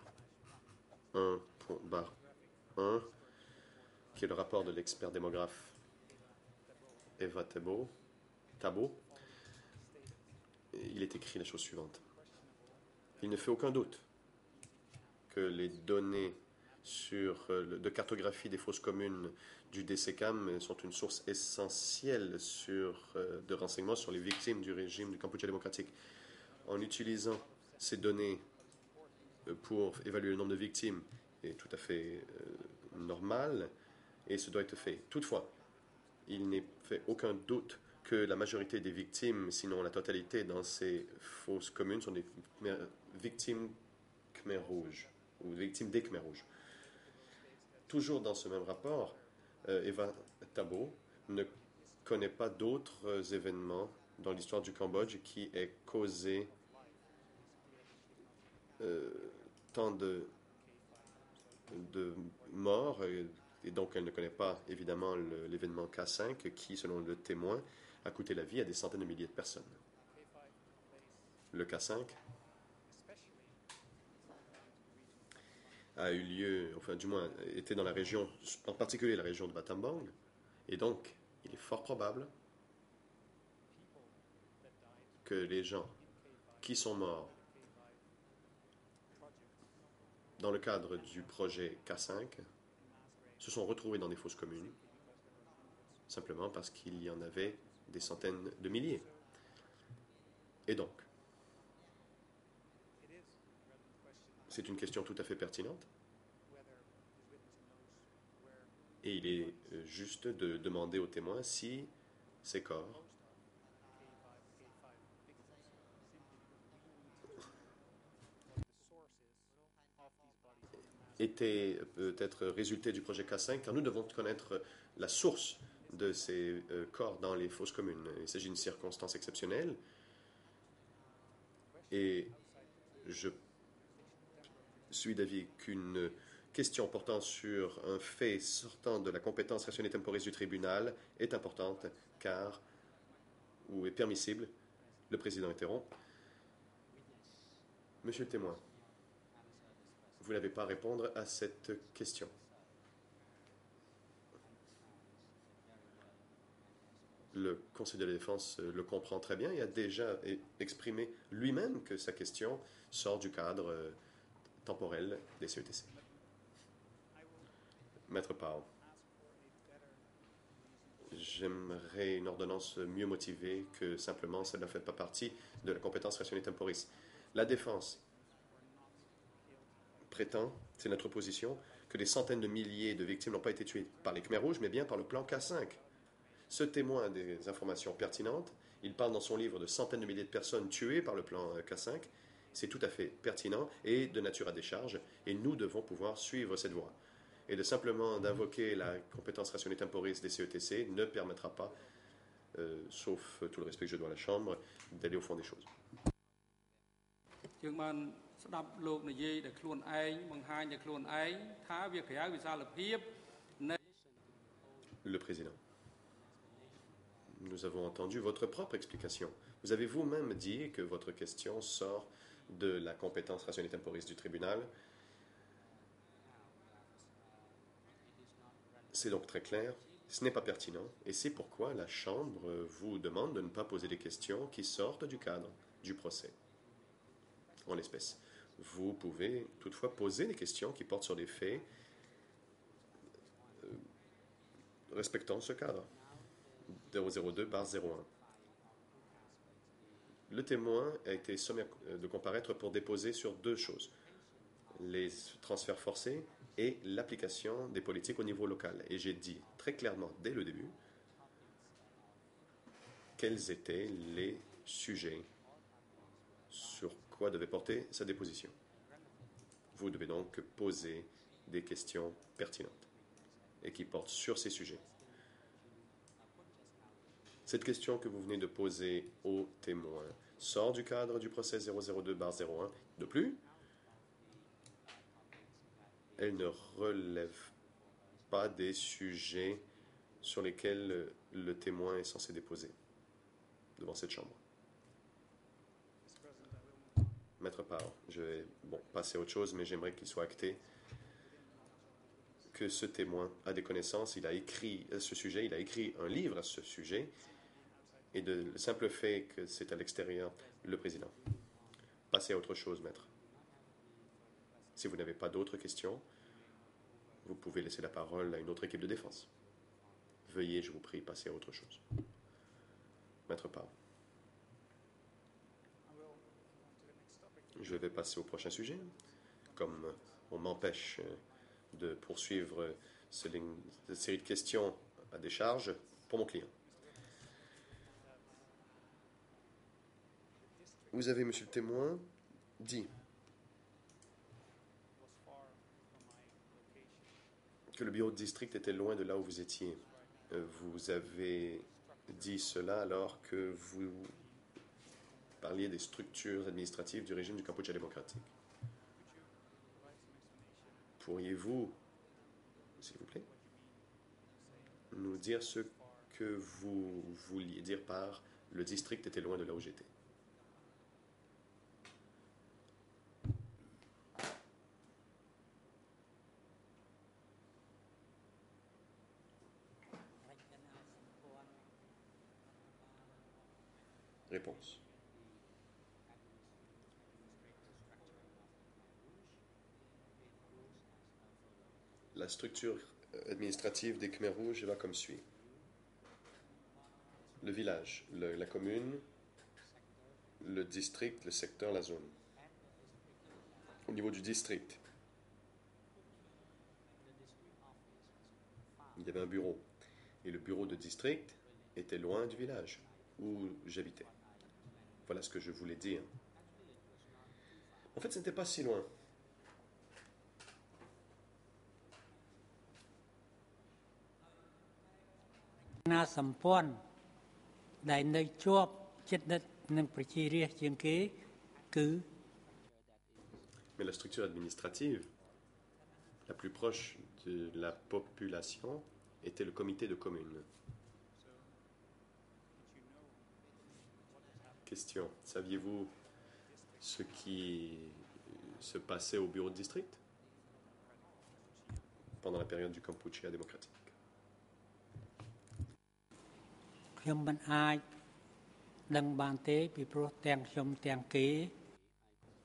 [SPEAKER 3] qui est le rapport de l'expert démographe Eva Tabo, il est écrit la chose suivante. Il ne fait aucun doute que les données de cartographie des fosses communes du DCCAM sont une source essentielle de renseignements sur les victimes du régime du Cambodge démocratique. En utilisant ces données pour évaluer le nombre de victimes est tout à fait normal et ce doit être fait. Toutefois, il n'est fait aucun doute que la majorité des victimes, sinon la totalité dans ces fosses communes, sont des victimes Khmer rouges ou victimes des Khmer rouges. Toujours dans ce même rapport, Eva Tabo ne connaît pas d'autres événements dans l'histoire du Cambodge qui aient causé tant de morts, et donc elle ne connaît pas évidemment l'événement K5 qui, selon le témoin, a coûté la vie à des centaines de milliers de personnes. Le K5 a eu lieu, enfin du moins était dans la région, en particulier la région de Battambang, et donc il est fort probable que les gens qui sont morts dans le cadre du projet K5 se sont retrouvés dans des fosses communes, simplement parce qu'il y en avait des centaines de milliers. Et donc, c'est une question tout à fait pertinente. Et il est juste de demander aux témoins si ces corps étaient peut-être résultés du projet K5, car nous devons connaître la source de ces corps dans les fosses communes. Il s'agit d'une circonstance exceptionnelle et je suis d'avis qu'une question portant sur un fait sortant de la compétence rationnelle temporis du tribunal est importante ou est permissible. Le président interrompt. Monsieur le témoin, vous n'avez pas à répondre à cette question. Le Conseil de la défense le comprend très bien et a déjà exprimé lui-même que sa question sort du cadre temporel des CETC. Maître Powell, j'aimerais une ordonnance mieux motivée que simplement ça ne fait pas partie de la compétence rationnelle temporis. La défense prétend, c'est notre position, que des centaines de milliers de victimes n'ont pas été tuées par les Khmers rouges, mais bien par le plan K5. Ce témoin a des informations pertinentes. Il parle dans son livre de centaines de milliers de personnes tuées par le plan K5. C'est tout à fait pertinent et de nature à décharge, et nous devons pouvoir suivre cette voie. Et de simplement d'invoquer la compétence rationnelle temporis des CETC ne permettra pas, sauf tout le respect que je dois à la Chambre, d'aller au fond des choses. Le président. Nous avons entendu votre propre explication. Vous avez vous-même dit que votre question sort de la compétence rationnelle temporis du tribunal. C'est donc très clair, ce n'est pas pertinent, et c'est pourquoi la Chambre vous demande de ne pas poser des questions qui sortent du cadre du procès, en l'espèce. Vous pouvez toutefois poser des questions qui portent sur des faits respectant ce cadre. 002/01. Le témoin a été sommé de comparaître pour déposer sur deux choses: les transferts forcés et l'application des politiques au niveau local. Et j'ai dit très clairement dès le début quels étaient les sujets sur quoi devait porter sa déposition. Vous devez donc poser des questions pertinentes et qui portent sur ces sujets. Cette question que vous venez de poser au témoin sort du cadre du procès 002/01. De plus, elle ne relève pas des sujets sur lesquels le témoin est censé déposer devant cette Chambre. Maître Parr, je vais passer à autre chose, mais j'aimerais qu'il soit acté que ce témoin a des connaissances, il a écrit à ce sujet, il a écrit un livre à ce sujet, et le simple fait que c'est à l'extérieur, le président. Passez à autre chose, maître. Si vous n'avez pas d'autres questions, vous pouvez laisser la parole à une autre équipe de défense. Veuillez, je vous prie, passer à autre chose. Maître Parr. Je vais passer au prochain sujet. Comme on m'empêche de poursuivre cette série de questions à décharge pour mon client. Vous avez, monsieur le témoin, dit que le bureau de district était loin de là où vous étiez. Vous avez dit cela alors que vous parliez des structures administratives du régime du Kampuchea démocratique. Pourriez-vous, s'il vous plaît, nous dire ce que vous vouliez dire par « le district était loin de là où j'étais » ? Réponse. La structure administrative des Khmers rouges va comme suit. Le village, la commune, le district, le secteur, la zone. Au niveau du district, il y avait un bureau. Et le bureau de district était loin du village où j'habitais. Voilà ce que je voulais dire. En fait, ce n'était pas si loin. Mais la structure administrative la plus proche de la population était le comité de commune. Question. Saviez-vous ce qui se passait au bureau de district pendant la période du Kampuchea démocratique?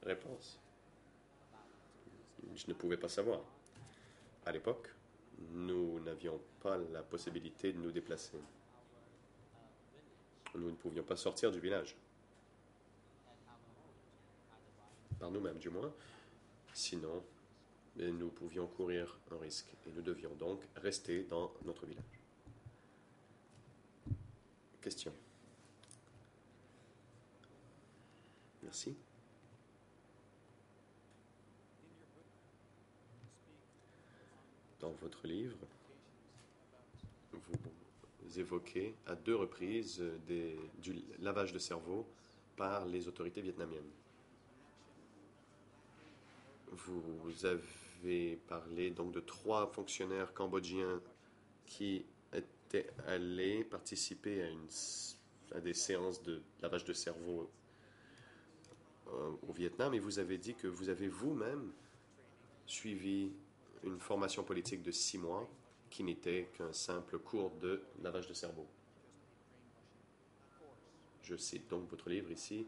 [SPEAKER 3] Réponse. Je ne pouvais pas savoir. À l'époque, nous n'avions pas la possibilité de nous déplacer. Nous ne pouvions pas sortir du village. par nous-mêmes du moins. Sinon, nous pouvions courir un risque et nous devions donc rester dans notre village. Question. Merci. Dans votre livre, vous évoquez à 2 reprises du lavage de cerveau par les autorités vietnamiennes. Vous avez parlé donc de 3 fonctionnaires cambodgiens qui étaient allés participer à des séances de lavage de cerveau au Vietnam, et vous avez dit que vous avez vous-même suivi une formation politique de 6 mois qui n'était qu'un simple cours de lavage de cerveau. Je cite donc votre livre ici,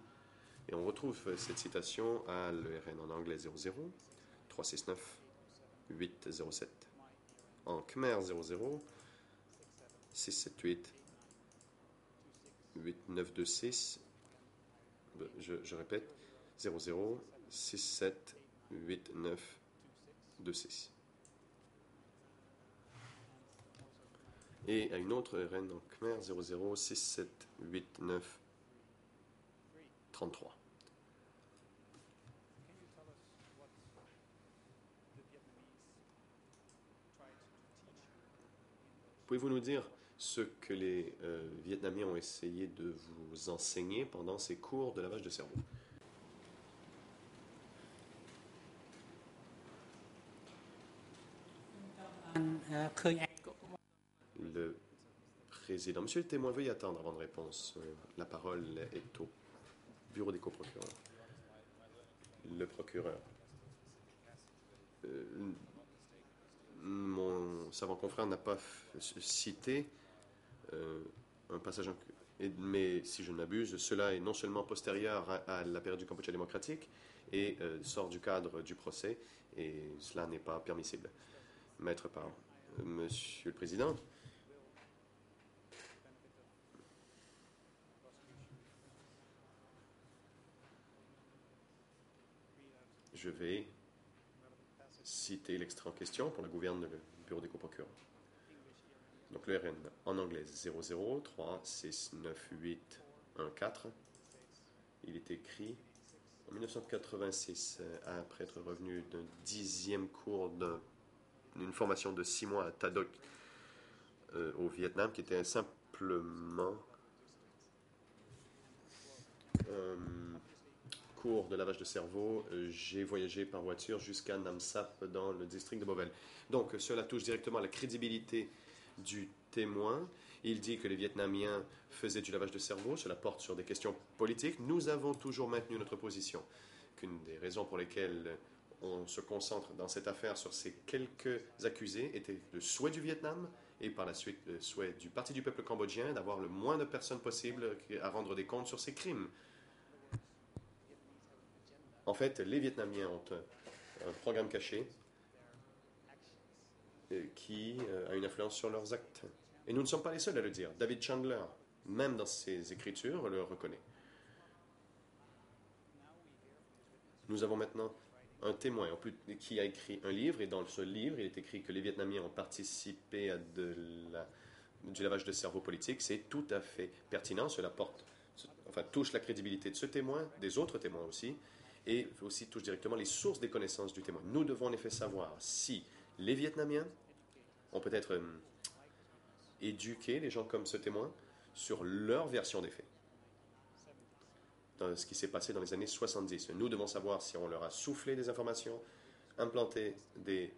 [SPEAKER 3] et on retrouve cette citation à l'ERN en anglais 00 369 807, en Khmer 00 678 8926, je répète, 00 67 89 26. Et à une autre RN en Khmer 00 67 89 33. Pouvez-vous nous dire ce que les Vietnamiens ont essayé de vous enseigner pendant ces cours de lavage de cerveau? Le président. Monsieur le témoin, veuillez attendre avant de réponse. La parole est au bureau des coprocureurs. Le procureur. Mon savant confrère n'a pas cité un passage, mais si je ne m'abuse, cela est non seulement postérieur à la période du Cambodge démocratique et sort du cadre du procès, et cela n'est pas permissible. Maître Parle. Monsieur le Président, je vais citer l'extrait en question pour le gouvernement du bureau des coprocureurs. Donc le RN en anglais 003698114. Il est écrit en 1986, après être revenu d'un 10e cours d'une formation de 6 mois à Tadok au Vietnam, qui était simplement cours de lavage de cerveau. J'ai voyagé par voiture jusqu'à Nam Sap dans le district de Bovel. Donc cela touche directement à la crédibilité du témoin. Il dit que les Vietnamiens faisaient du lavage de cerveau. Cela porte sur des questions politiques. Nous avons toujours maintenu notre position qu'une des raisons pour lesquelles on se concentre dans cette affaire sur ces quelques accusés était le souhait du Vietnam et par la suite le souhait du Parti du peuple cambodgien d'avoir le moins de personnes possible à rendre des comptes sur ces crimes. En fait, les Vietnamiens ont un programme caché qui a une influence sur leurs actes. Et nous ne sommes pas les seuls à le dire. David Chandler, même dans ses écritures, le reconnaît. Nous avons maintenant un témoin qui a écrit un livre, et dans ce livre, il est écrit que les Vietnamiens ont participé à du lavage de cerveau politique. C'est tout à fait pertinent. Cela touche la crédibilité de ce témoin, des autres témoins aussi, et aussi touche directement les sources des connaissances du témoin. Nous devons en effet savoir si les Vietnamiens ont peut-être éduqué les gens comme ce témoin sur leur version des faits, dans ce qui s'est passé dans les années 70. Nous devons savoir si on leur a soufflé des informations, implanté des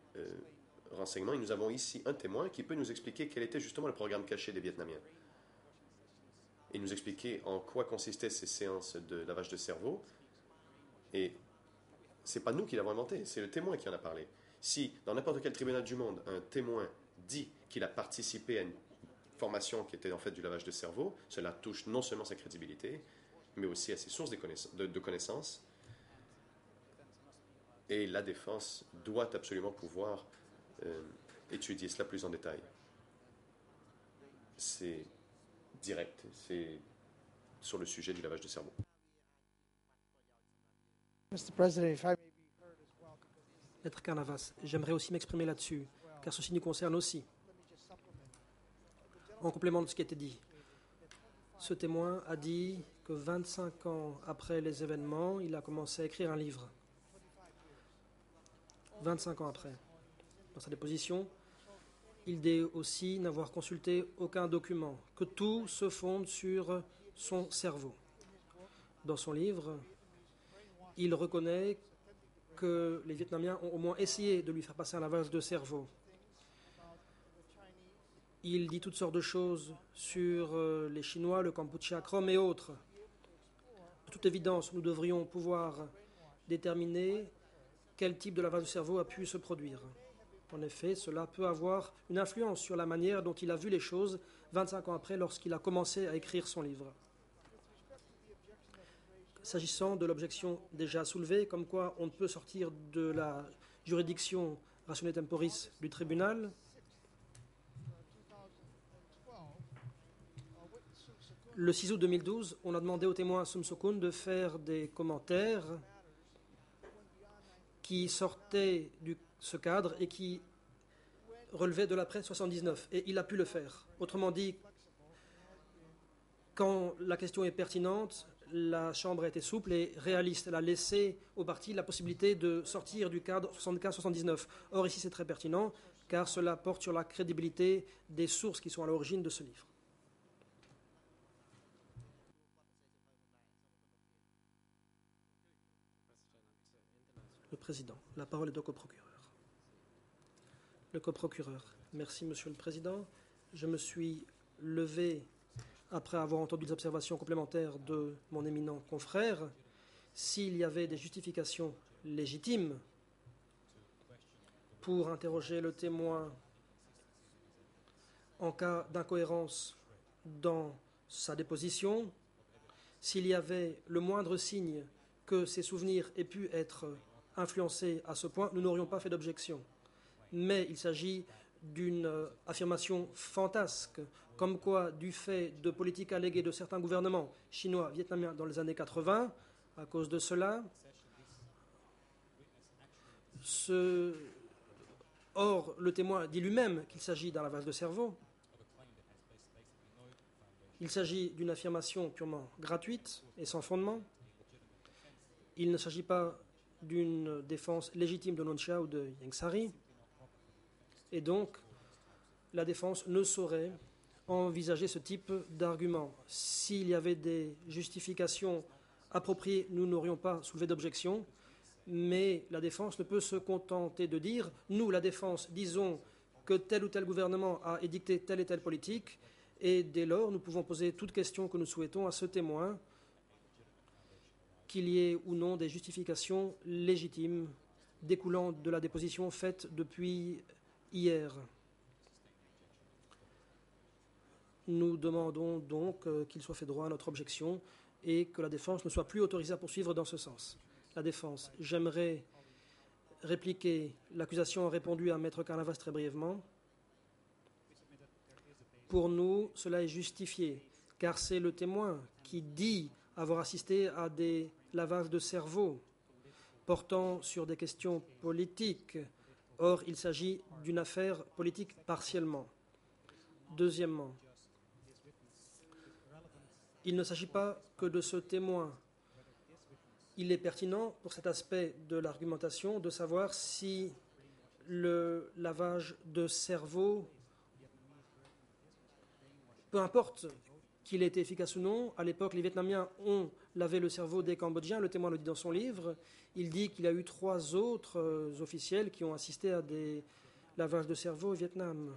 [SPEAKER 3] renseignements. Et nous avons ici un témoin qui peut nous expliquer quel était justement le programme caché des Vietnamiens. Et nous expliquer en quoi consistaient ces séances de lavage de cerveau. Et ce n'est pas nous qui l'avons inventé, c'est le témoin qui en a parlé. Si, dans n'importe quel tribunal du monde, un témoin dit qu'il a participé à une formation qui était en fait du lavage de cerveau, cela touche non seulement sa crédibilité, mais aussi à ses sources de connaissances. Et la défense doit absolument pouvoir étudier cela plus en détail. C'est direct, c'est sur le sujet du lavage de cerveau.
[SPEAKER 5] Mr. President, if I may be heard as well, because
[SPEAKER 2] Maître Carnavas, j'aimerais aussi m'exprimer là-dessus, car ceci nous concerne aussi.
[SPEAKER 5] let me just supplement.
[SPEAKER 2] En complément de ce qui a été dit, ce témoin a dit que 25 ans après les événements, il a commencé à écrire un livre. 25 ans après. Dans sa déposition, il dit aussi n'avoir consulté aucun document, que tout se fonde sur son cerveau. Dans son livre, il reconnaît que les Vietnamiens ont au moins essayé de lui faire passer un lavage de cerveau. Il dit toutes sortes de choses sur les Chinois, le Kampuchea, Krom et autres. De toute évidence, nous devrions pouvoir déterminer quel type de lavage de cerveau a pu se produire. En effet, cela peut avoir une influence sur la manière dont il a vu les choses 25 ans après lorsqu'il a commencé à écrire son livre. S'agissant de l'objection déjà soulevée, comme quoi on ne peut sortir de la juridiction ratione temporis du tribunal, le 6 août 2012, on a demandé au témoin Sum Sokun de faire des commentaires qui sortaient de ce cadre et qui relevaient de l'après 79. Et il a pu le faire. Autrement dit, quand la question est pertinente, la Chambre a été souple et réaliste. Elle a laissé aux parties la possibilité de sortir du cadre 75-79. Or, ici, c'est très pertinent, car cela porte sur la crédibilité des sources qui sont à l'origine de ce livre. Le président. La parole est au coprocureur. Le coprocureur. Merci, Monsieur le Président. Je me suis levé après avoir entendu les observations complémentaires de mon éminent confrère. S'il y avait des justifications légitimes pour interroger le témoin en cas d'incohérence dans sa déposition, s'il y avait le moindre signe que ses souvenirs aient pu être influencés à ce point, nous n'aurions pas fait d'objection. Mais il s'agit d'une affirmation fantasque, comme quoi, du fait de politiques alléguées de certains gouvernements chinois, vietnamiens dans les années 80, à cause de cela, or, le témoin dit lui-même qu'il s'agit d'un lavage de cerveau. Il s'agit d'une affirmation purement gratuite et sans fondement. Il ne s'agit pas d'une défense légitime de Noncha ou de Ieng Sary. Et donc, la défense ne saurait envisager ce type d'argument. S'il y avait des justifications appropriées, nous n'aurions pas soulevé d'objection, mais la défense ne peut se contenter de dire « nous, la défense, disons que tel ou tel gouvernement a édicté telle et telle politique », et dès lors, nous pouvons poser toute question que nous souhaitons à ce témoin, qu'il y ait ou non des justifications légitimes découlant de la déposition faite depuis hier. Nous demandons donc qu'il soit fait droit à notre objection et que la défense ne soit plus autorisée à poursuivre dans ce sens. La défense, j'aimerais répliquer. L'accusation a répondu à Maître Carnavas très brièvement. Pour nous, cela est justifié, car c'est le témoin qui dit avoir assisté à des lavages de cerveau portant sur des questions politiques. Or, il s'agit d'une affaire politique partiellement. Deuxièmement, il ne s'agit pas que de ce témoin. Il est pertinent pour cet aspect de l'argumentation de savoir si le lavage de cerveau, peu importe qu'il ait été efficace ou non, à l'époque, les Vietnamiens ont lavé le cerveau des Cambodgiens. Le témoin le dit dans son livre. Il dit qu'il y a eu 3 autres officiels qui ont assisté à des lavages de cerveau au Vietnam.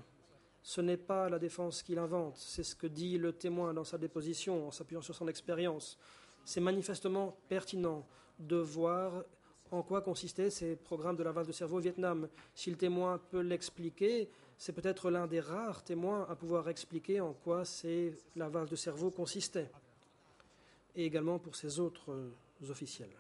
[SPEAKER 2] Ce n'est pas la défense qu'il invente, c'est ce que dit le témoin dans sa déposition en s'appuyant sur son expérience. C'est manifestement pertinent de voir en quoi consistaient ces programmes de lavage de cerveau au Vietnam. Si le témoin peut l'expliquer, c'est peut-être l'un des rares témoins à pouvoir expliquer en quoi ces lavages de cerveau consistaient. Et également pour ces autres officiels.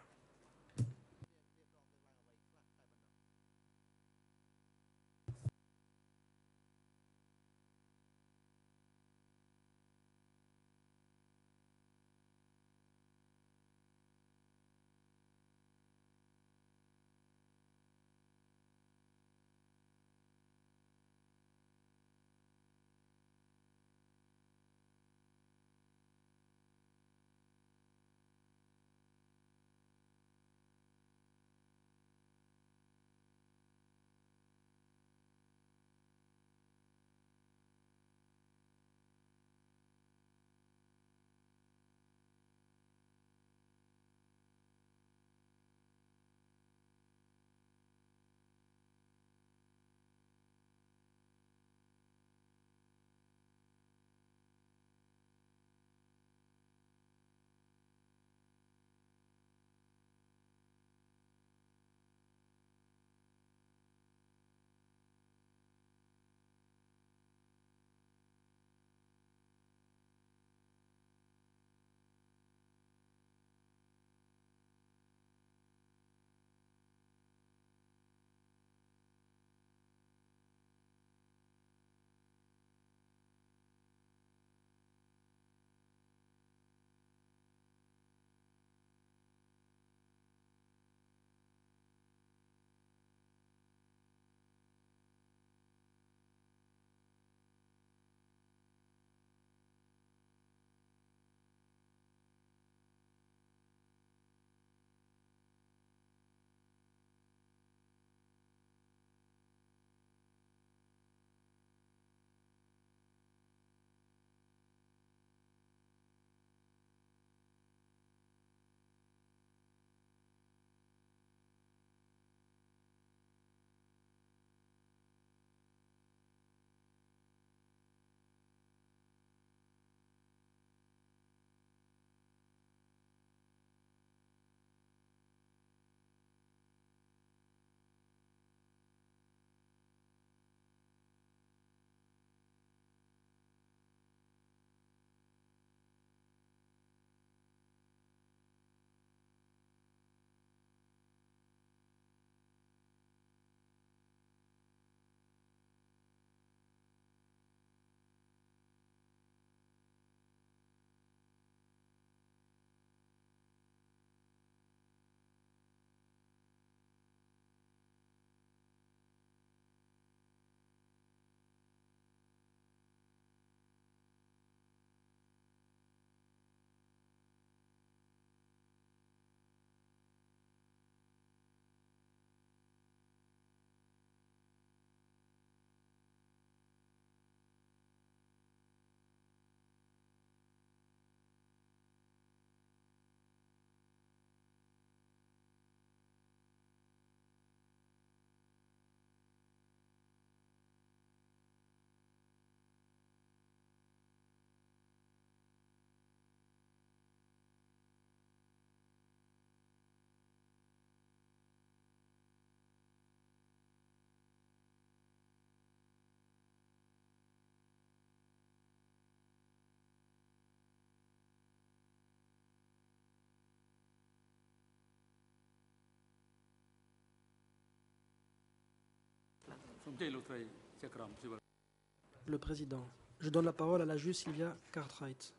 [SPEAKER 2] Le président. Je donne la parole à la juge Sylvia Cartwright.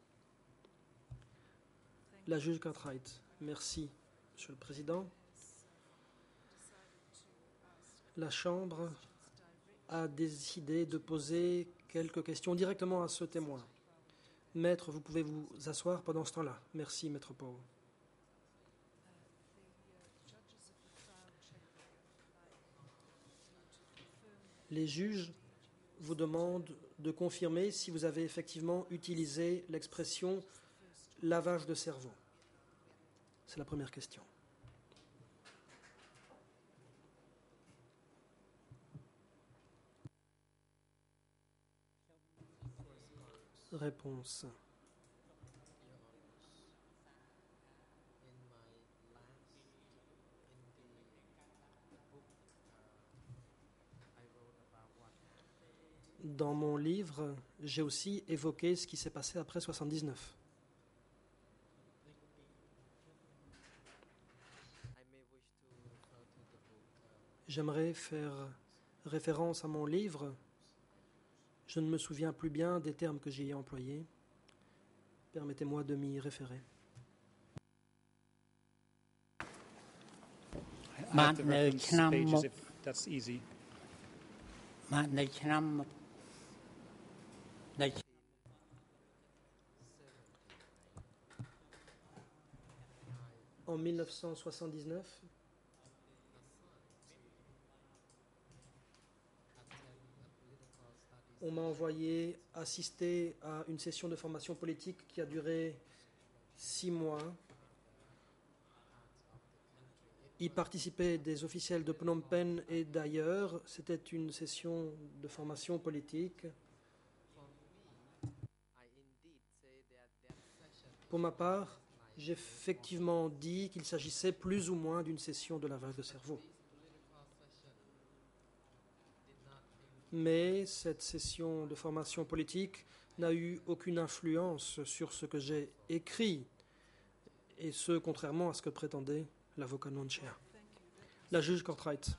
[SPEAKER 2] La juge Cartwright. Merci, Monsieur le Président. La Chambre a décidé de poser quelques questions directement à ce témoin. Maître, vous pouvez vous asseoir pendant ce temps-là. Merci, Maître Poe. Les juges vous demandent de confirmer si vous avez effectivement utilisé l'expression « lavage de cerveau ». C'est la première question. Réponse. Dans mon livre, j'ai aussi évoqué ce qui s'est passé après 79. J'aimerais faire référence à mon livre. Je ne me souviens plus bien des termes que j'y ai employés. Permettez-moi de m'y référer.
[SPEAKER 1] I have the reference pages if that's easy. En 1979, on m'a envoyé assister à une session de formation politique qui a duré 6 mois. Y participaient des officiels de Phnom Penh et d'ailleurs. C'était une session de formation politique. Pour ma part, j'ai effectivement dit qu'il s'agissait plus ou moins d'une session de lavage de cerveau. Mais cette session de formation politique n'a eu aucune influence sur ce que j'ai écrit, et ce, contrairement à ce que prétendait l'avocat non-chair. La juge Cartwright.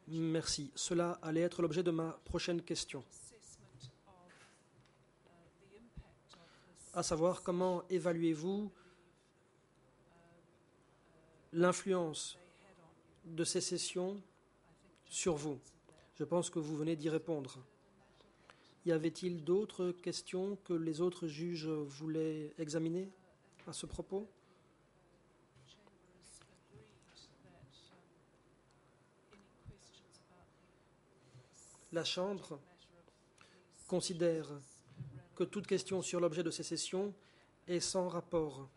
[SPEAKER 1] Merci. Cela allait être l'objet de ma prochaine question. À savoir, comment évaluez-vous l'influence de ces sessions sur vous? Je pense que vous venez d'y répondre. Y avait-il d'autres questions que les autres juges voulaient examiner à ce propos? La Chambre considère que toute question sur l'objet de ces sessions est sans rapport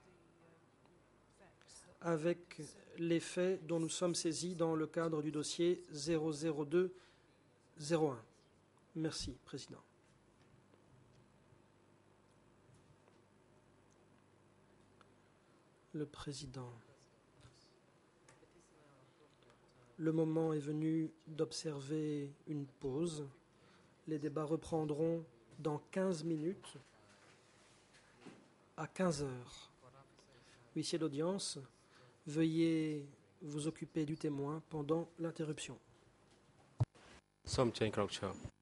[SPEAKER 1] avec les faits dont nous sommes saisis dans le cadre du dossier 002-01. Merci, Président. Le Président. Le moment est venu d'observer une pause. Les débats reprendront dans 15 minutes à 15 heures. Huissier d'audience, veuillez vous occuper du témoin pendant l'interruption.
[SPEAKER 6] សូមអញ្ជើញក្រោកឈរ